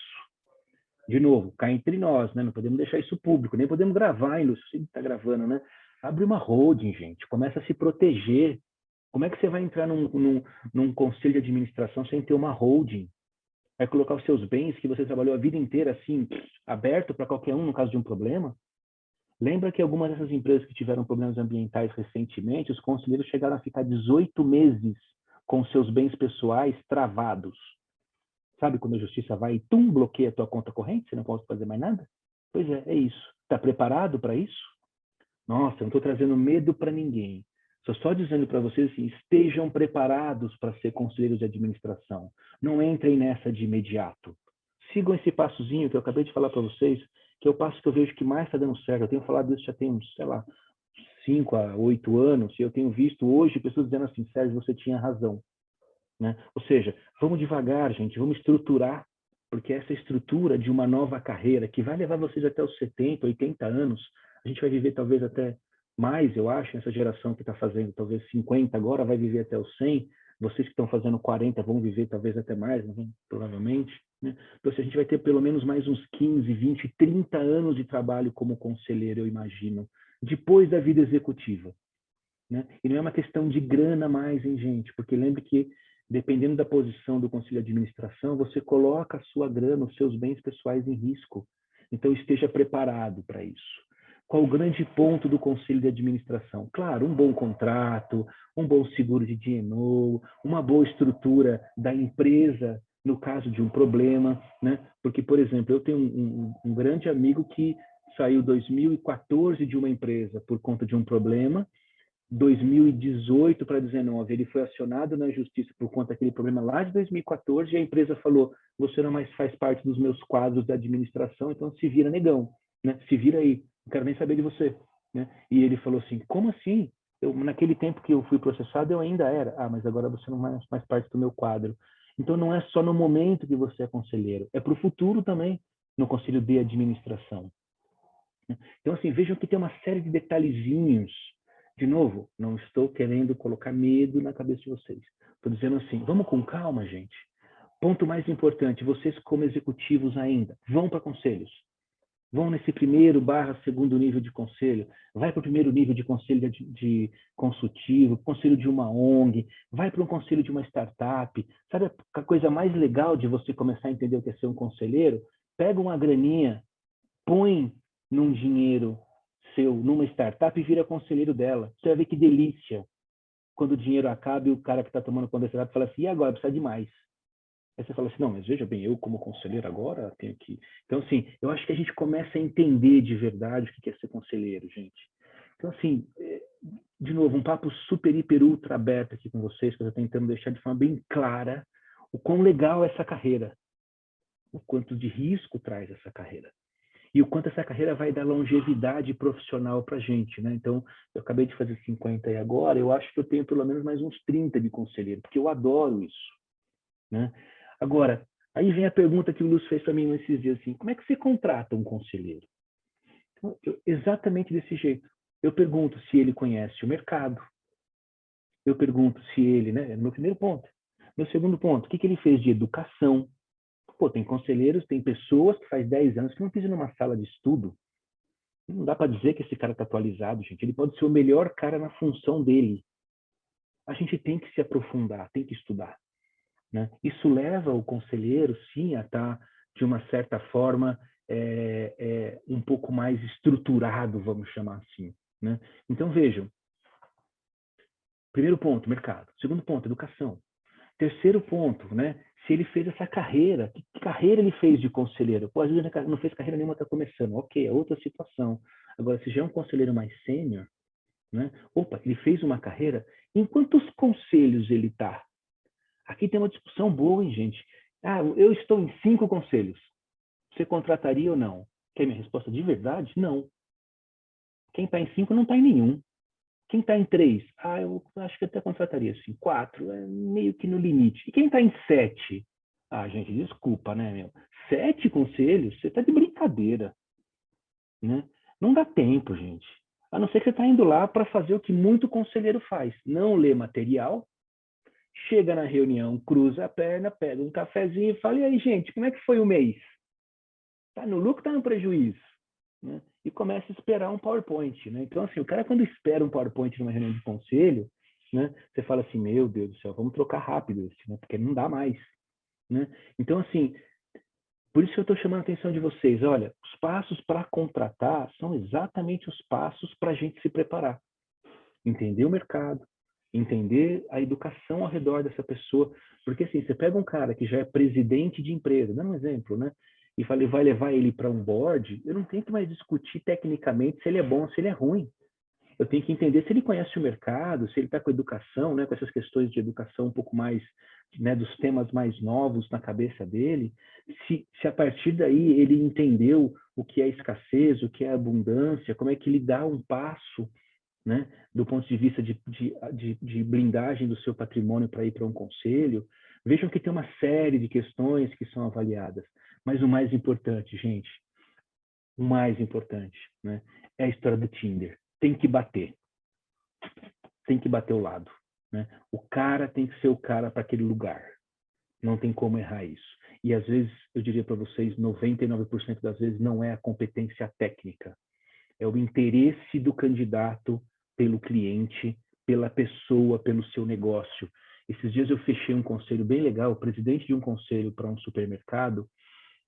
De novo, cá entre nós, né? Não podemos deixar isso público, nem podemos gravar, hein, Lúcio? Você está gravando, né? Abre uma holding, gente. Começa a se proteger. Como é que você vai entrar num conselho de administração sem ter uma holding? Vai colocar os seus bens que você trabalhou a vida inteira assim, aberto para qualquer um no caso de um problema? Lembra que algumas dessas empresas que tiveram problemas ambientais recentemente, os conselheiros chegaram a ficar 18 meses com seus bens pessoais travados. Sabe quando a justiça vai e bloqueia a tua conta corrente, você não pode fazer mais nada? Pois é isso. Está preparado para isso? Nossa, eu não estou trazendo medo para ninguém. Estou só dizendo para vocês assim, estejam preparados para ser conselheiros de administração. Não entrem nessa de imediato. Sigam esse passozinho que eu acabei de falar para vocês, que é o passo que eu vejo que mais está dando certo. Eu tenho falado isso já tem uns, sei lá, 5 a 8 anos, e eu tenho visto hoje pessoas dizendo assim, Sérgio, você tinha razão. Né? Ou seja, vamos devagar, gente, vamos estruturar, porque essa estrutura de uma nova carreira que vai levar vocês até os 70, 80 anos, a gente vai viver talvez até mais, eu acho, essa geração que está fazendo talvez 50 agora vai viver até os 100, vocês que estão fazendo 40 vão viver talvez até mais, né? Provavelmente. Né? Então, a gente vai ter pelo menos mais uns 15, 20, 30 anos de trabalho como conselheiro, eu imagino, depois da vida executiva. Né? E não é uma questão de grana mais, hein, gente? Porque lembre que, dependendo da posição do conselho de administração, você coloca a sua grana, os seus bens pessoais em risco. Então, esteja preparado para isso. Qual o grande ponto do conselho de administração? Claro, um bom contrato, um bom seguro de D&O, uma boa estrutura da empresa no caso de um problema, né? Porque, por exemplo, eu tenho um grande amigo que saiu em 2014 de uma empresa por conta de um problema. 2018 para 2019, ele foi acionado na justiça por conta daquele problema lá de 2014 e a empresa falou, você não mais faz parte dos meus quadros da administração, então se vira negão, né? Se vira aí, não quero nem saber de você. Né? E ele falou assim, como assim? Naquele tempo que eu fui processado, eu ainda era. Ah, mas agora você não faz parte do meu quadro. Então não é só no momento que você é conselheiro, é para o futuro também, no conselho de administração. Então, assim, vejam que tem uma série de detalhezinhos. De novo, não estou querendo colocar medo na cabeça de vocês. Estou dizendo assim, vamos com calma, gente. Ponto mais importante, vocês como executivos ainda, vão para conselhos. Vão nesse primeiro/segundo nível de conselho, vai para o primeiro nível de conselho de consultivo, conselho de uma ONG, vai para um conselho de uma startup. Sabe a coisa mais legal de você começar a entender o que é ser um conselheiro? Pega uma graninha, põe num dinheiro seu, numa startup e vira conselheiro dela. Você vai ver que delícia. Quando o dinheiro acaba e o cara que está tomando conta da startup fala assim, e agora? Precisa de mais. Aí você fala assim, não, mas veja bem, eu como conselheiro agora tenho que... Então, assim, eu acho que a gente começa a entender de verdade o que é ser conselheiro, gente. Então, assim, de novo, um papo super, hiper, ultra aberto aqui com vocês, que eu estou tentando deixar de forma bem clara o quão legal é essa carreira, o quanto de risco traz essa carreira. E o quanto essa carreira vai dar longevidade profissional para a gente, né? Então, eu acabei de fazer 50 e agora, eu acho que eu tenho pelo menos mais uns 30 de conselheiro, porque eu adoro isso, né? Agora, aí vem a pergunta que o Lúcio fez para mim nesses dias, assim, como é que você contrata um conselheiro? Então, exatamente desse jeito. Eu pergunto se ele conhece o mercado, eu pergunto se ele, né, é o meu primeiro ponto. Meu segundo ponto, o que ele fez de educação? Pô, tem conselheiros, tem pessoas que faz 10 anos que não pisam numa sala de estudo. Não dá para dizer que esse cara está atualizado, gente. Ele pode ser o melhor cara na função dele. A gente tem que se aprofundar, tem que estudar. Né? Isso leva o conselheiro, sim, a estar, de uma certa forma, um pouco mais estruturado, vamos chamar assim. Né? Então, vejam. Primeiro ponto, mercado. Segundo ponto, educação. Terceiro ponto, né? Se ele fez essa carreira, que carreira ele fez de conselheiro? Pô, às vezes ele não fez carreira nenhuma, está começando. Ok, é outra situação. Agora, se já é um conselheiro mais sênior, né? Opa, ele fez uma carreira, em quantos conselhos ele está? Aqui tem uma discussão boa, hein, gente? Ah, eu estou em 5 conselhos. Você contrataria ou não? Quer minha resposta de verdade? Não. Quem está em 5 não está em nenhum. Quem está em 3? Ah, eu acho que até contrataria, assim. 4, é meio que no limite. E quem está em 7? Ah, gente, desculpa, né, meu? 7 conselhos? Você tá de brincadeira, né? Não dá tempo, gente. A não ser que você está indo lá para fazer o que muito conselheiro faz. Não lê material, chega na reunião, cruza a perna, pega um cafezinho e fala, e aí, gente, como é que foi o mês? Tá no lucro, tá no prejuízo? Né? E começa a esperar um PowerPoint, né? Então, assim, o cara quando espera um PowerPoint numa reunião de conselho, né? Você fala assim, meu Deus do céu, vamos trocar rápido esse, né? Porque não dá mais, né? Então, assim, por isso que eu estou chamando a atenção de vocês. Olha, os passos para contratar são exatamente os passos para a gente se preparar. Entender o mercado, entender a educação ao redor dessa pessoa. Porque assim, você pega um cara que já é presidente de empresa, dando um exemplo, né? E vai levar ele para um board, eu não tenho que mais discutir tecnicamente se ele é bom ou se ele é ruim. Eu tenho que entender se ele conhece o mercado, se ele está com educação, né, com essas questões de educação um pouco mais, né, dos temas mais novos na cabeça dele, se a partir daí ele entendeu o que é escassez, o que é abundância, como é que ele dá um passo, né, do ponto de vista de blindagem do seu patrimônio para ir para um conselho. Vejam que tem uma série de questões que são avaliadas, mas o mais importante, gente, o mais importante, né, é a história do Tinder. Tem que bater o lado, né? O cara tem que ser o cara para aquele lugar. Não tem como errar isso. E às vezes, eu diria para vocês, 99% das vezes não é a competência técnica, é o interesse do candidato pelo cliente, pela pessoa, pelo seu negócio. Esses dias eu fechei um conselho bem legal, o presidente de um conselho para um supermercado,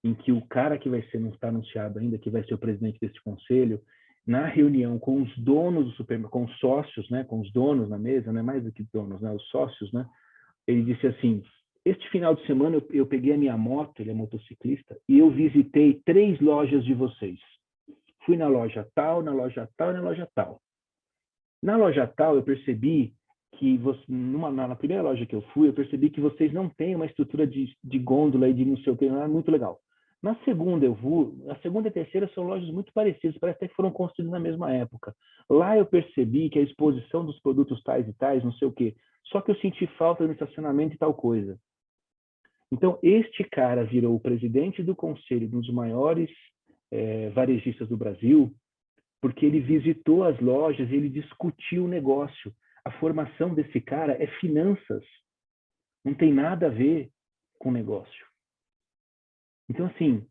em que o cara que vai ser, não está anunciado ainda, que vai ser o presidente desse conselho, na reunião com os donos do supermercado, com os sócios, né, com os donos na mesa, não é mais do que donos, né, os sócios, né, ele disse assim, este final de semana eu peguei a minha moto, ele é motociclista, e eu visitei 3 lojas de vocês. Fui na loja tal, na loja tal e na loja tal. Na loja tal, eu percebi que na primeira loja que eu fui, eu percebi que vocês não têm uma estrutura de gôndola e de não sei o que, não é muito legal. Na segunda a segunda e a terceira são lojas muito parecidas, parece até que foram construídas na mesma época. Lá eu percebi que a exposição dos produtos tais e tais, não sei o que, só que eu senti falta no estacionamento e tal coisa. Então, este cara virou o presidente do conselho de um dos maiores varejistas do Brasil, porque ele visitou as lojas e ele discutiu o negócio. A formação desse cara é finanças, não tem nada a ver com negócio. Então, assim,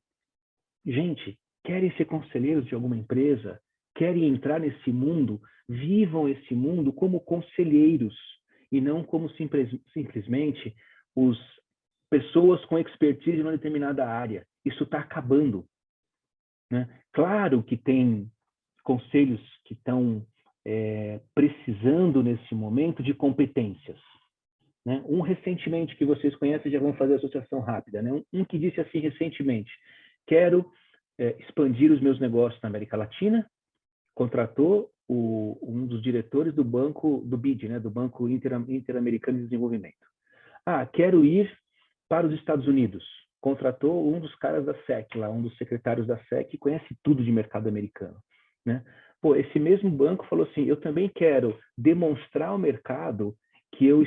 gente, querem ser conselheiros de alguma empresa, querem entrar nesse mundo, vivam esse mundo como conselheiros e não como simplesmente os pessoas com expertise em uma determinada área. Isso está acabando, né? Claro que tem conselhos que estão precisando nesse momento de competências, né? Um recentemente que vocês conhecem, já vão fazer a associação rápida, né? Um que disse assim recentemente, quero expandir os meus negócios na América Latina, contratou um dos diretores do banco, do BID, né? Do Banco Interamericano de Desenvolvimento. Ah, quero ir para os Estados Unidos. Contratou um dos caras da SEC, lá, um dos secretários da SEC, que conhece tudo de mercado americano, né? Pô, esse mesmo banco falou assim, eu também quero demonstrar ao mercado que eu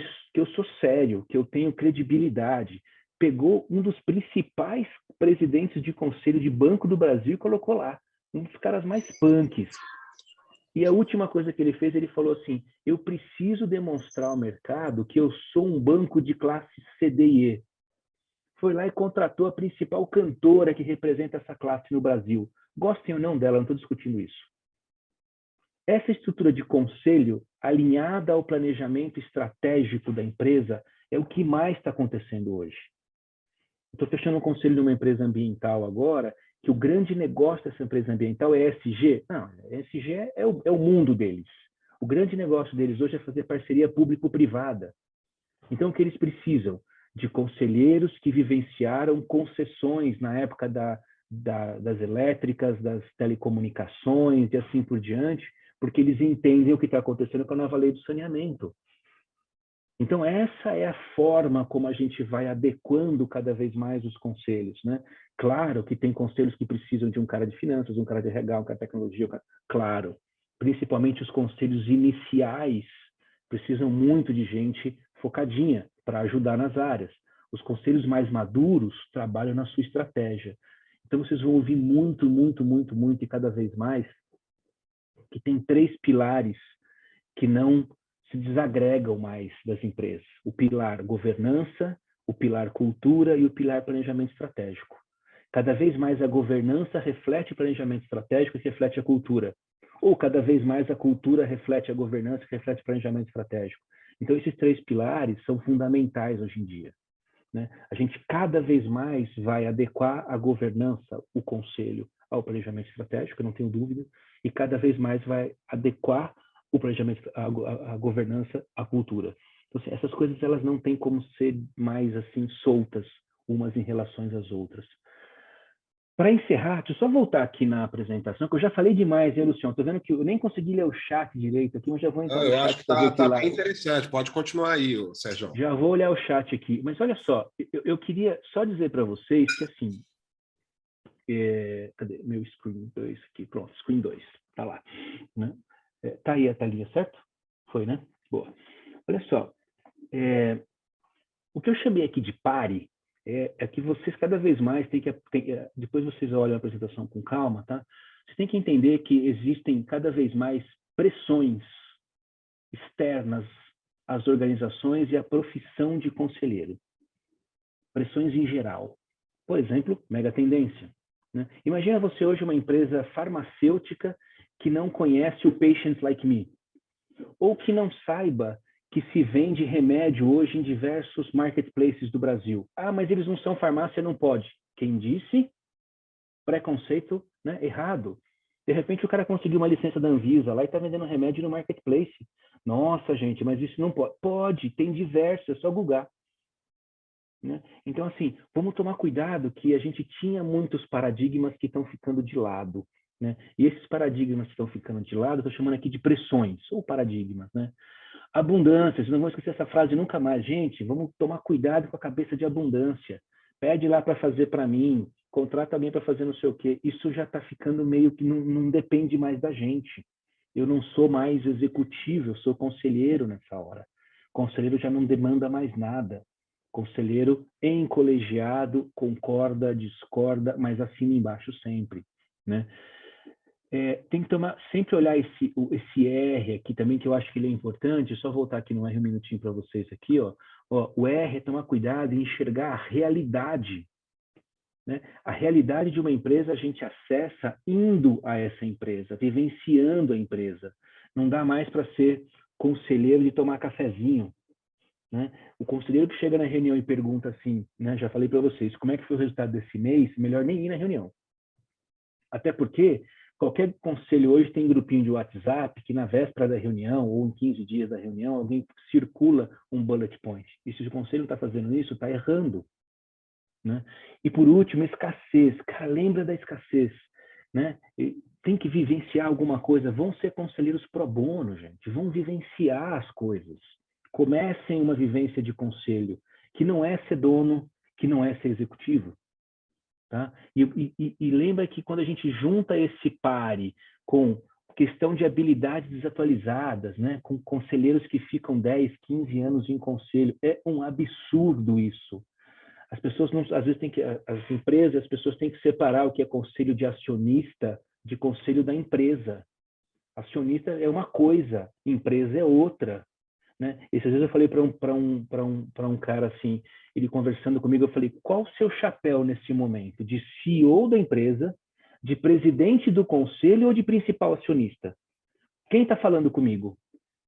sou sério, que eu tenho credibilidade. Pegou um dos principais presidentes de conselho de banco do Brasil e colocou lá, um dos caras mais punks. E a última coisa que ele fez, ele falou assim, eu preciso demonstrar ao mercado que eu sou um banco de classe C, D e E. Foi lá e contratou a principal cantora que representa essa classe no Brasil. Gostem ou não dela, não estou discutindo isso. Essa estrutura de conselho, alinhada ao planejamento estratégico da empresa, é o que mais está acontecendo hoje. Estou fechando um conselho de uma empresa ambiental agora, que o grande negócio dessa empresa ambiental é ESG. Não, ESG é o mundo deles. O grande negócio deles hoje é fazer parceria público-privada. Então, o que eles precisam? De conselheiros que vivenciaram concessões na época das elétricas, das telecomunicações e assim por diante, porque eles entendem o que está acontecendo com a nova lei do saneamento. Então, essa é a forma como a gente vai adequando cada vez mais os conselhos, né? Claro que tem conselhos que precisam de um cara de finanças, um cara de RH, um cara de tecnologia, claro. Principalmente os conselhos iniciais precisam muito de gente focadinha para ajudar nas áreas. Os conselhos mais maduros trabalham na sua estratégia. Então, vocês vão ouvir muito, muito, muito, muito e cada vez mais que tem 3 pilares que não se desagregam mais das empresas. O pilar governança, o pilar cultura e o pilar planejamento estratégico. Cada vez mais a governança reflete o planejamento estratégico e reflete a cultura. Ou cada vez mais a cultura reflete a governança e reflete o planejamento estratégico. Então, esses 3 pilares são fundamentais hoje em dia, né? A gente cada vez mais vai adequar a governança, o conselho, ao planejamento estratégico, não tenho dúvida, e cada vez mais vai adequar o planejamento, a governança, à cultura. Então, assim, essas coisas elas não têm como ser mais assim soltas umas em relação às outras. Para encerrar, deixa eu só voltar aqui na apresentação, que eu já falei demais, hein, Luciano? Estou vendo que eu nem consegui ler o chat direito aqui, mas já vou entrar no Eu chat acho que para ver o que tá lá. bem interessante. Pode continuar aí, Sérgio. Já vou olhar o chat aqui. Mas olha só, eu queria só dizer para vocês que, assim, cadê meu screen 2 aqui? Pronto, screen 2, tá lá. Né? Tá aí a telinha, certo? Foi, né? Boa. Olha só, o que eu chamei aqui de pare é que vocês cada vez mais têm que... depois vocês olham a apresentação com calma, tá? Vocês têm que entender que existem cada vez mais pressões externas às organizações e à profissão de conselheiro. Pressões em geral. Por exemplo, mega tendência. Né? Imagina você hoje uma empresa farmacêutica que não conhece o Patients Like Me, ou que não saiba que se vende remédio hoje em diversos marketplaces do Brasil. Ah, mas eles não são farmácia, não pode. Quem disse? Preconceito, né? Errado. De repente o cara conseguiu uma licença da Anvisa lá e está vendendo remédio no marketplace. Nossa, gente, mas isso não pode. Pode, tem diversos, é só googar. Né? Então, assim, vamos tomar cuidado que a gente tinha muitos paradigmas que estão ficando de lado. Né? E esses paradigmas que estão ficando de lado, estou chamando aqui de pressões, ou paradigmas. Né? Abundância, vocês não vão esquecer essa frase nunca mais. Gente, vamos tomar cuidado com a cabeça de abundância. Pede lá para fazer para mim, contrata alguém para fazer não sei o quê. Isso já está ficando meio que não depende mais da gente. Eu não sou mais executivo, eu sou conselheiro nessa hora. Conselheiro já não demanda mais nada. Conselheiro em colegiado concorda, discorda, mas assina embaixo sempre, né? Tem que sempre olhar esse R aqui também, que eu acho que ele é importante. Só voltar aqui no R um minutinho para vocês aqui, ó. O R é tomar cuidado em enxergar a realidade, né? A realidade de uma empresa a gente acessa indo a essa empresa, vivenciando a empresa. Não dá mais para ser conselheiro de tomar cafezinho. Né? O conselheiro que chega na reunião e pergunta assim, né, já falei para vocês, como é que foi o resultado desse mês? Melhor nem ir na reunião. Até porque qualquer conselho hoje tem grupinho de WhatsApp que na véspera da reunião ou em 15 dias da reunião alguém circula um bullet point. E se o conselho está fazendo isso, está errando. Né? E por último, escassez. Cara, lembra da escassez. Né? Tem que vivenciar alguma coisa. Vão ser conselheiros pro bono, gente. Vão vivenciar as coisas. Comecem uma vivência de conselho, que não é ser dono, que não é ser executivo. Tá? E lembra que quando a gente junta esse pare com questão de habilidades desatualizadas, né? Com conselheiros que ficam 10, 15 anos em conselho, é um absurdo isso. As pessoas não, às vezes as empresas, as pessoas têm que separar o que é conselho de acionista de conselho da empresa. Acionista é uma coisa, empresa é outra. Né? Esses dias eu falei para um cara assim, ele conversando comigo, eu falei, qual o seu chapéu nesse momento? De CEO da empresa, de presidente do conselho ou de principal acionista? Quem está falando comigo?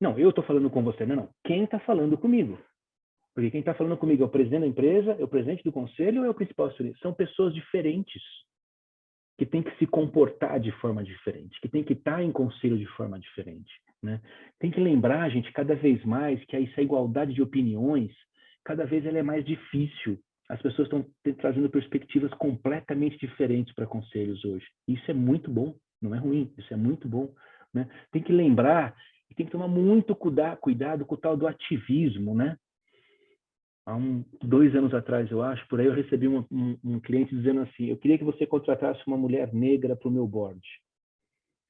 Não, eu estou falando com você. Não. Quem está falando comigo? Porque quem está falando comigo é o presidente da empresa, é o presidente do conselho ou é o principal acionista? São pessoas diferentes, que tem que se comportar de forma diferente, que tem que estar em conselho de forma diferente. Né? Tem que lembrar, gente, cada vez mais que essa igualdade de opiniões, cada vez ela é mais difícil. As pessoas estão trazendo perspectivas completamente diferentes para conselhos hoje. Isso é muito bom, não é ruim, isso é muito bom. Né? Tem que lembrar e tem que tomar muito cuidado com o tal do ativismo. Né? Há 2 anos atrás, eu acho, por aí eu recebi um cliente dizendo assim, eu queria que você contratasse uma mulher negra para o meu board.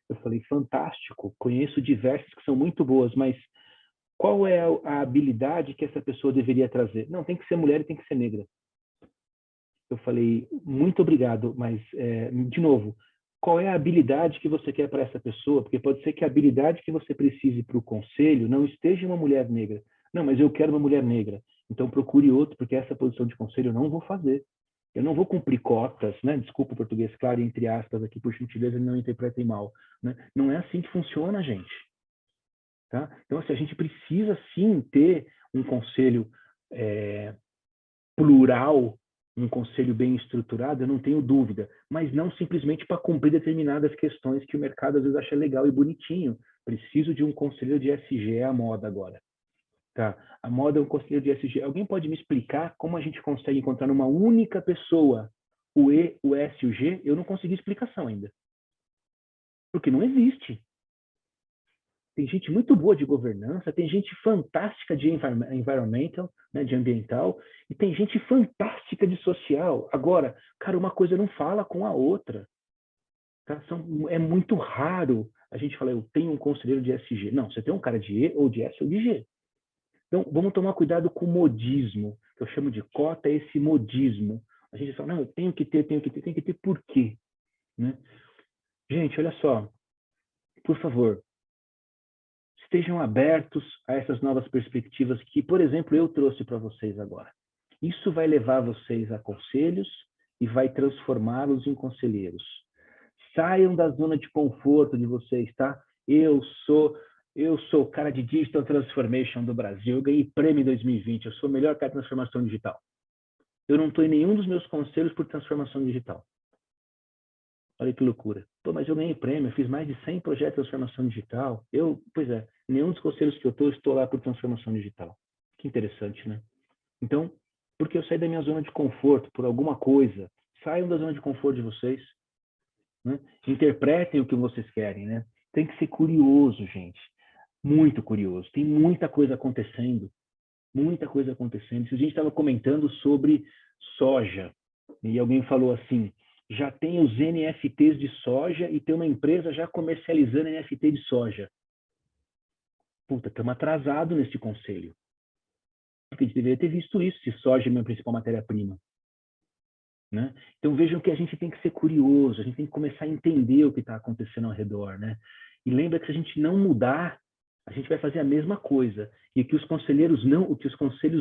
Eu falei, fantástico, conheço diversas que são muito boas, mas qual é a habilidade que essa pessoa deveria trazer? Não, tem que ser mulher e tem que ser negra. Eu falei, muito obrigado, mas, de novo, qual é a habilidade que você quer para essa pessoa? Porque pode ser que a habilidade que você precise para o conselho não esteja em uma mulher negra. Não, mas eu quero uma mulher negra. Então procure outro, porque essa posição de conselho eu não vou fazer. Eu não vou cumprir cotas, né? Desculpa o português, claro, entre aspas aqui, por gentileza, não interpretem mal. Né? Não é assim que funciona, gente. Tá? Então, assim, a gente precisa sim ter um conselho plural, um conselho bem estruturado, eu não tenho dúvida, mas não simplesmente para cumprir determinadas questões que o mercado às vezes acha legal e bonitinho. Preciso de um conselheiro de SG, é a moda agora. Tá? A moda é um conselheiro de SG. Alguém pode me explicar como a gente consegue encontrar numa única pessoa o E, o S e o G? Eu não consegui explicação ainda. Porque não existe. Tem gente muito boa de governança, tem gente fantástica de environmental, né, de ambiental, e tem gente fantástica de social. Agora, cara, uma coisa não fala com a outra. Tá? É muito raro a gente falar, eu tenho um conselheiro de SG. Não, você tem um cara de E, ou de S, ou de G. Então, vamos tomar cuidado com o modismo, que eu chamo de cota, esse modismo. A gente fala, não, eu tenho que ter por quê? Né? Gente, olha só, por favor, estejam abertos a essas novas perspectivas que, por exemplo, eu trouxe para vocês agora. Isso vai levar vocês a conselhos e vai transformá-los em conselheiros. Saiam da zona de conforto de vocês, tá? Eu sou o cara de Digital Transformation do Brasil, eu ganhei prêmio em 2020, eu sou o melhor cara de transformação digital. Eu não estou em nenhum dos meus conselhos por transformação digital. Olha que loucura. Pô, mas eu ganhei prêmio, eu fiz mais de 100 projetos de transformação digital. Pois é, nenhum dos conselhos que eu estou lá por transformação digital. Que interessante, né? Então, porque eu saí da minha zona de conforto por alguma coisa, saiam da zona de conforto de vocês, né? Interpretem o que vocês querem, né? Tem que ser curioso, gente. Muito curioso. Tem muita coisa acontecendo. Muita coisa acontecendo. Se a gente estava comentando sobre soja, e alguém falou assim, já tem os NFTs de soja e tem uma empresa já comercializando NFT de soja. Puta, estamos atrasados nesse conselho. Porque a gente deveria ter visto isso, se soja é a minha principal matéria-prima. Né? Então vejam que a gente tem que ser curioso, a gente tem que começar a entender o que está acontecendo ao redor. Né? E lembra que se a gente não mudar, a gente vai fazer a mesma coisa. E o que os conselheiros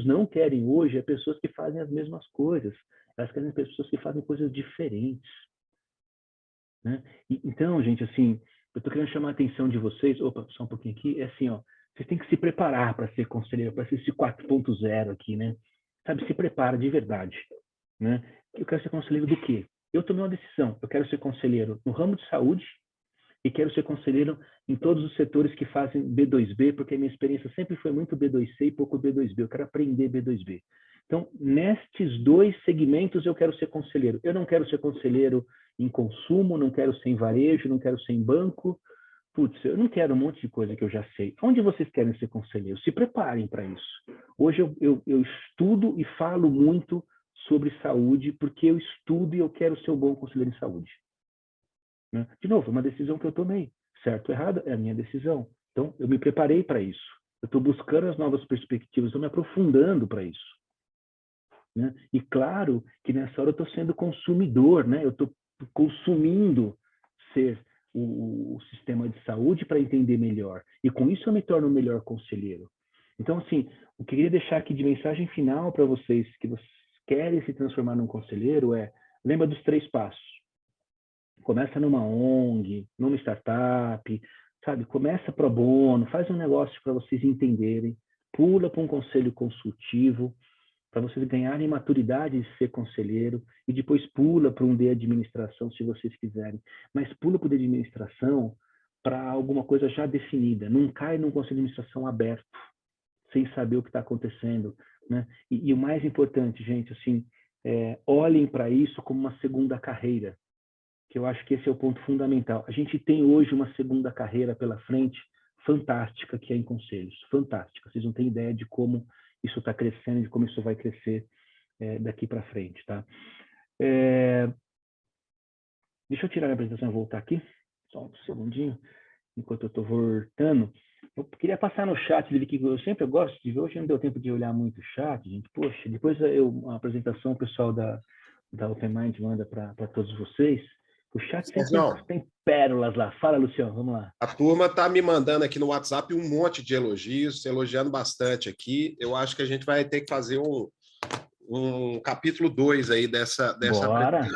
não querem hoje é pessoas que fazem as mesmas coisas. Elas querem pessoas que fazem coisas diferentes. Né? Então, gente, assim, eu estou querendo chamar a atenção de vocês, opa, só um pouquinho aqui, é assim, ó, vocês têm que se preparar para ser conselheiro, para ser esse 4.0 aqui, né? Sabe, se prepara de verdade, né? Eu quero ser conselheiro do quê? Eu tomei uma decisão, eu quero ser conselheiro no ramo de saúde e quero ser conselheiro em todos os setores que fazem B2B, porque a minha experiência sempre foi muito B2C e pouco B2B, eu quero aprender B2B. Então, nestes dois segmentos eu quero ser conselheiro. Eu não quero ser conselheiro em consumo, não quero ser em varejo, não quero ser em banco. Putz, eu não quero um monte de coisa que eu já sei. Onde vocês querem ser conselheiro? Se preparem para isso. Hoje eu estudo e falo muito sobre saúde, porque eu estudo e eu quero ser um bom conselheiro em saúde. Né? De novo, é uma decisão que eu tomei. Certo ou errado, é a minha decisão. Então, eu me preparei para isso. Eu estou buscando as novas perspectivas, estou me aprofundando para isso. Né? E claro que nessa hora eu estou sendo consumidor, né? Eu estou consumindo ser o sistema de saúde para entender melhor. E com isso eu me torno um melhor conselheiro. Então, assim, o que eu queria deixar aqui de mensagem final para vocês que vocês querem se transformar num conselheiro lembra dos 3 passos. Começa numa ONG, numa startup, sabe? Começa pro bono, faz um negócio para vocês entenderem, pula para um conselho consultivo, para vocês ganharem maturidade de ser conselheiro, e depois pula para um de administração, se vocês quiserem. Mas pula para o de administração para alguma coisa já definida. Não cai num conselho de administração aberto, sem saber o que está acontecendo. Né? E o mais importante, gente, assim, olhem para isso como uma segunda carreira, que eu acho que esse é o ponto fundamental. A gente tem hoje uma segunda carreira pela frente fantástica, que é em conselhos. Fantástica. Vocês não têm ideia de como isso está crescendo e de como isso vai crescer daqui para frente. Tá? Deixa eu tirar a apresentação e voltar aqui. Só um segundinho, enquanto eu estou voltando. Eu queria passar no chat, que eu sempre gosto de ver, hoje não deu tempo de olhar muito o chat, gente. Poxa, depois a apresentação o pessoal da Open Mind manda para todos vocês. O chat sempre tem pérolas lá. Fala, Luciano, vamos lá. A turma está me mandando aqui no WhatsApp um monte de elogios, elogiando bastante aqui. Eu acho que a gente vai ter que fazer um capítulo 2 aí dessa Bora.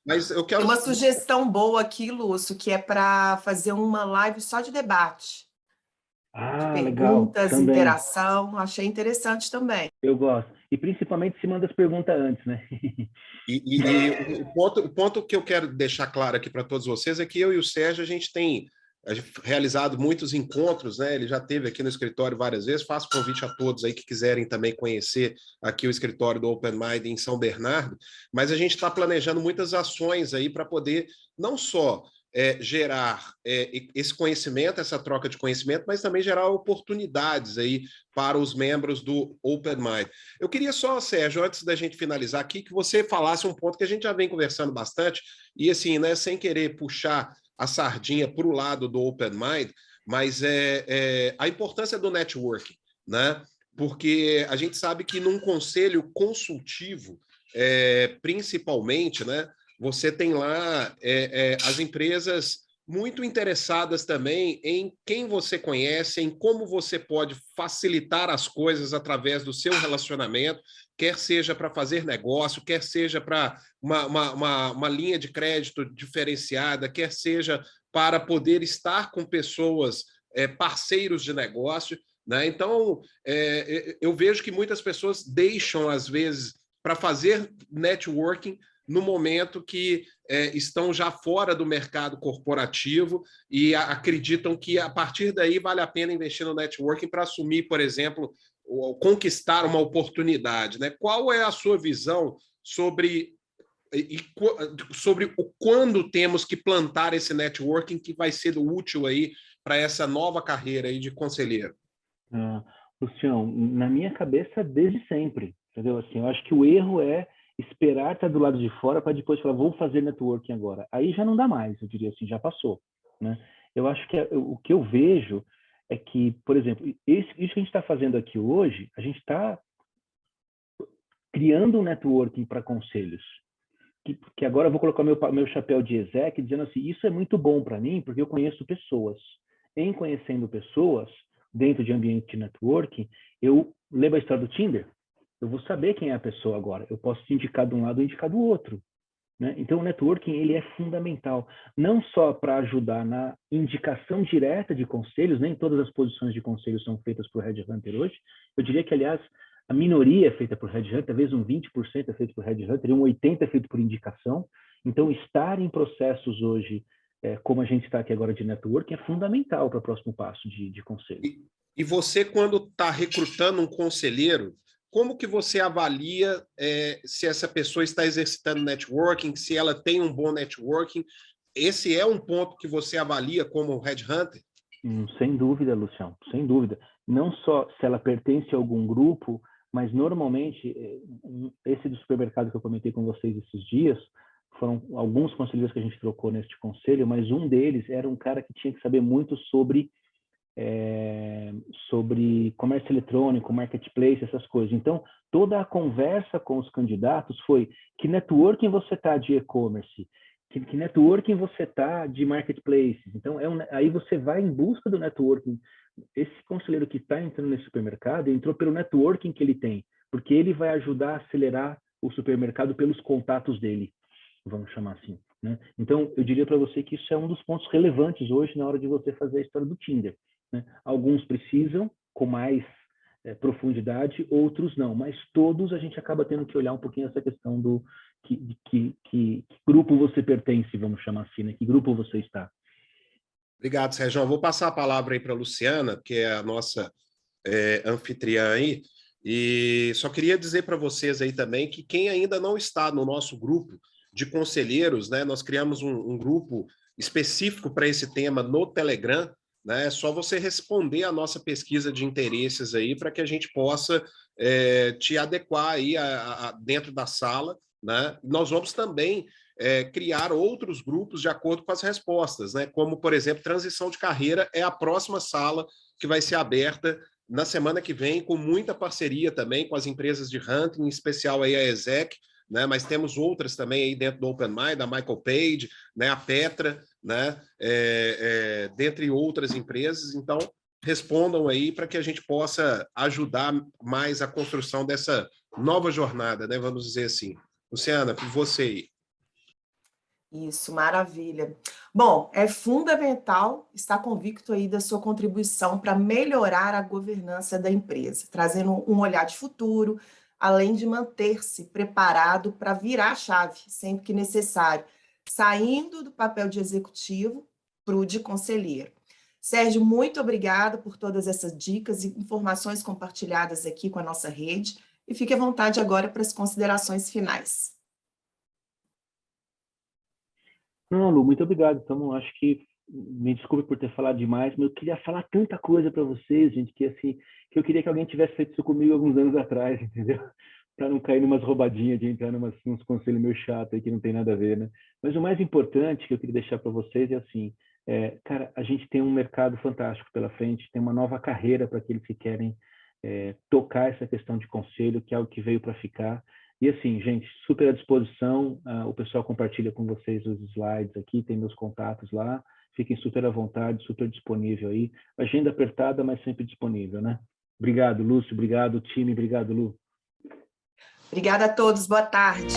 Mas eu quero... Tem uma sugestão boa aqui, Lúcio, que é para fazer uma live só de debate. Ah, de perguntas, legal. Interação, achei interessante também. Eu gosto. E principalmente se manda as perguntas antes, né? E o ponto que eu quero deixar claro aqui para todos vocês é que eu e o Sérgio, a gente tem realizado muitos encontros, né? Ele já esteve aqui no escritório várias vezes. Faço convite a todos aí que quiserem também conhecer aqui o escritório do Open Mind em São Bernardo, mas a gente está planejando muitas ações aí para poder não só gerar esse conhecimento, essa troca de conhecimento, mas também gerar oportunidades aí para os membros do Open Mind. Eu queria só, Sérgio, antes da gente finalizar aqui, que você falasse um ponto que a gente já vem conversando bastante, e assim, né, sem querer puxar a sardinha para o lado do Open Mind, mas a importância do networking, né? Porque a gente sabe que num conselho consultivo, principalmente, né, você tem lá as empresas muito interessadas também em quem você conhece, em como você pode facilitar as coisas através do seu relacionamento, quer seja para fazer negócio, quer seja para uma linha de crédito diferenciada, quer seja para poder estar com pessoas, parceiros de negócio, né? Então, eu vejo que muitas pessoas deixam, às vezes, para fazer networking no momento que estão já fora do mercado corporativo e acreditam que, a partir daí, vale a pena investir no networking para assumir, por exemplo, conquistar uma oportunidade, né? Qual é a sua visão sobre o quando temos que plantar esse networking que vai ser útil aí para essa nova carreira aí de conselheiro? Luciano, na minha cabeça, desde sempre, entendeu? Assim, eu acho que o erro é esperar estar do lado de fora para depois falar, vou fazer networking agora. Aí já não dá mais, eu diria assim, já passou, né? Eu acho que o que eu vejo é que, por exemplo, isso que a gente está fazendo aqui hoje, a gente está criando um networking para conselhos. Que agora eu vou colocar meu chapéu de exec, dizendo assim, isso é muito bom para mim, porque eu conheço pessoas. Em conhecendo pessoas, dentro de ambiente de networking, eu lembro a história do Tinder? Eu vou saber quem é a pessoa agora. Eu posso te indicar de um lado ou indicar do outro, né? Então, o networking ele é fundamental, não só para ajudar na indicação direta de conselhos, nem todas as posições de conselho são feitas por Headhunter hoje. Eu diria que, aliás, a minoria é feita por Headhunter, talvez um 20% é feito por Headhunter e um 80% é feito por indicação. Então, estar em processos hoje, como a gente está aqui agora de networking, é fundamental para o próximo passo de conselho. E você, quando está recrutando um conselheiro, como que você avalia se essa pessoa está exercitando networking, se ela tem um bom networking? Esse é um ponto que você avalia como headhunter? Sem dúvida, Luciano, sem dúvida. Não só se ela pertence a algum grupo, mas normalmente, esse do supermercado que eu comentei com vocês esses dias, foram alguns conselheiros que a gente trocou neste conselho, mas um deles era um cara que tinha que saber muito sobre comércio eletrônico, marketplace, essas coisas. Então, toda a conversa com os candidatos foi que networking você está de e-commerce, que networking você está de marketplaces. Então, aí você vai em busca do networking. Esse conselheiro que está entrando nesse supermercado entrou pelo networking que ele tem, porque ele vai ajudar a acelerar o supermercado pelos contatos dele, vamos chamar assim, né? Então, eu diria para você que isso é um dos pontos relevantes hoje na hora de você fazer a história do Tinder, né? Alguns precisam com mais profundidade, outros não, mas todos a gente acaba tendo que olhar um pouquinho essa questão do que grupo você pertence, vamos chamar assim, né? Que grupo você está. Obrigado, Sérgio. Eu vou passar a palavra aí para a Luciana, que é a nossa anfitriã aí, e só queria dizer para vocês aí também que quem ainda não está no nosso grupo de conselheiros, né? Nós criamos um grupo específico para esse tema no Telegram, né? É só você responder a nossa pesquisa de interesses aí para que a gente possa te adequar aí dentro da sala, né? Nós vamos também criar outros grupos de acordo com as respostas, né? Como, por exemplo, transição de carreira é a próxima sala que vai ser aberta na semana que vem, com muita parceria também com as empresas de hunting, em especial aí a Exec, né? Mas temos outras também aí dentro do Open Mind, a Michael Page, né? A Petra, né? Dentre outras empresas. Então, respondam aí para que a gente possa ajudar mais a construção dessa nova jornada, né? Vamos dizer assim. Luciana, você aí. Isso, maravilha. Bom, é fundamental estar convicto aí da sua contribuição para melhorar a governança da empresa, trazendo um olhar de futuro, além de manter-se preparado para virar a chave sempre que necessário, saindo do papel de executivo para o de conselheiro. Sérgio, muito obrigada por todas essas dicas e informações compartilhadas aqui com a nossa rede, e fique à vontade agora para as considerações finais. Não, Lu, muito obrigado. Então, acho que, me desculpe por ter falado demais, mas eu queria falar tanta coisa para vocês, gente, que assim, que eu queria que alguém tivesse feito isso comigo alguns anos atrás, entendeu? Para não cair numas roubadinhas de entrar nos conselhos meio chato aí que não tem nada a ver, né? Mas o mais importante que eu queria deixar para vocês é assim, cara, a gente tem um mercado fantástico pela frente, tem uma nova carreira para aqueles que querem tocar essa questão de conselho, que é algo que veio para ficar. E assim, gente, super à disposição, o pessoal compartilha com vocês os slides aqui, tem meus contatos lá, fiquem super à vontade, super disponível aí. Agenda apertada, mas sempre disponível, né? Obrigado, Lúcio, obrigado, time, obrigado, Lu. Obrigada a todos, boa tarde.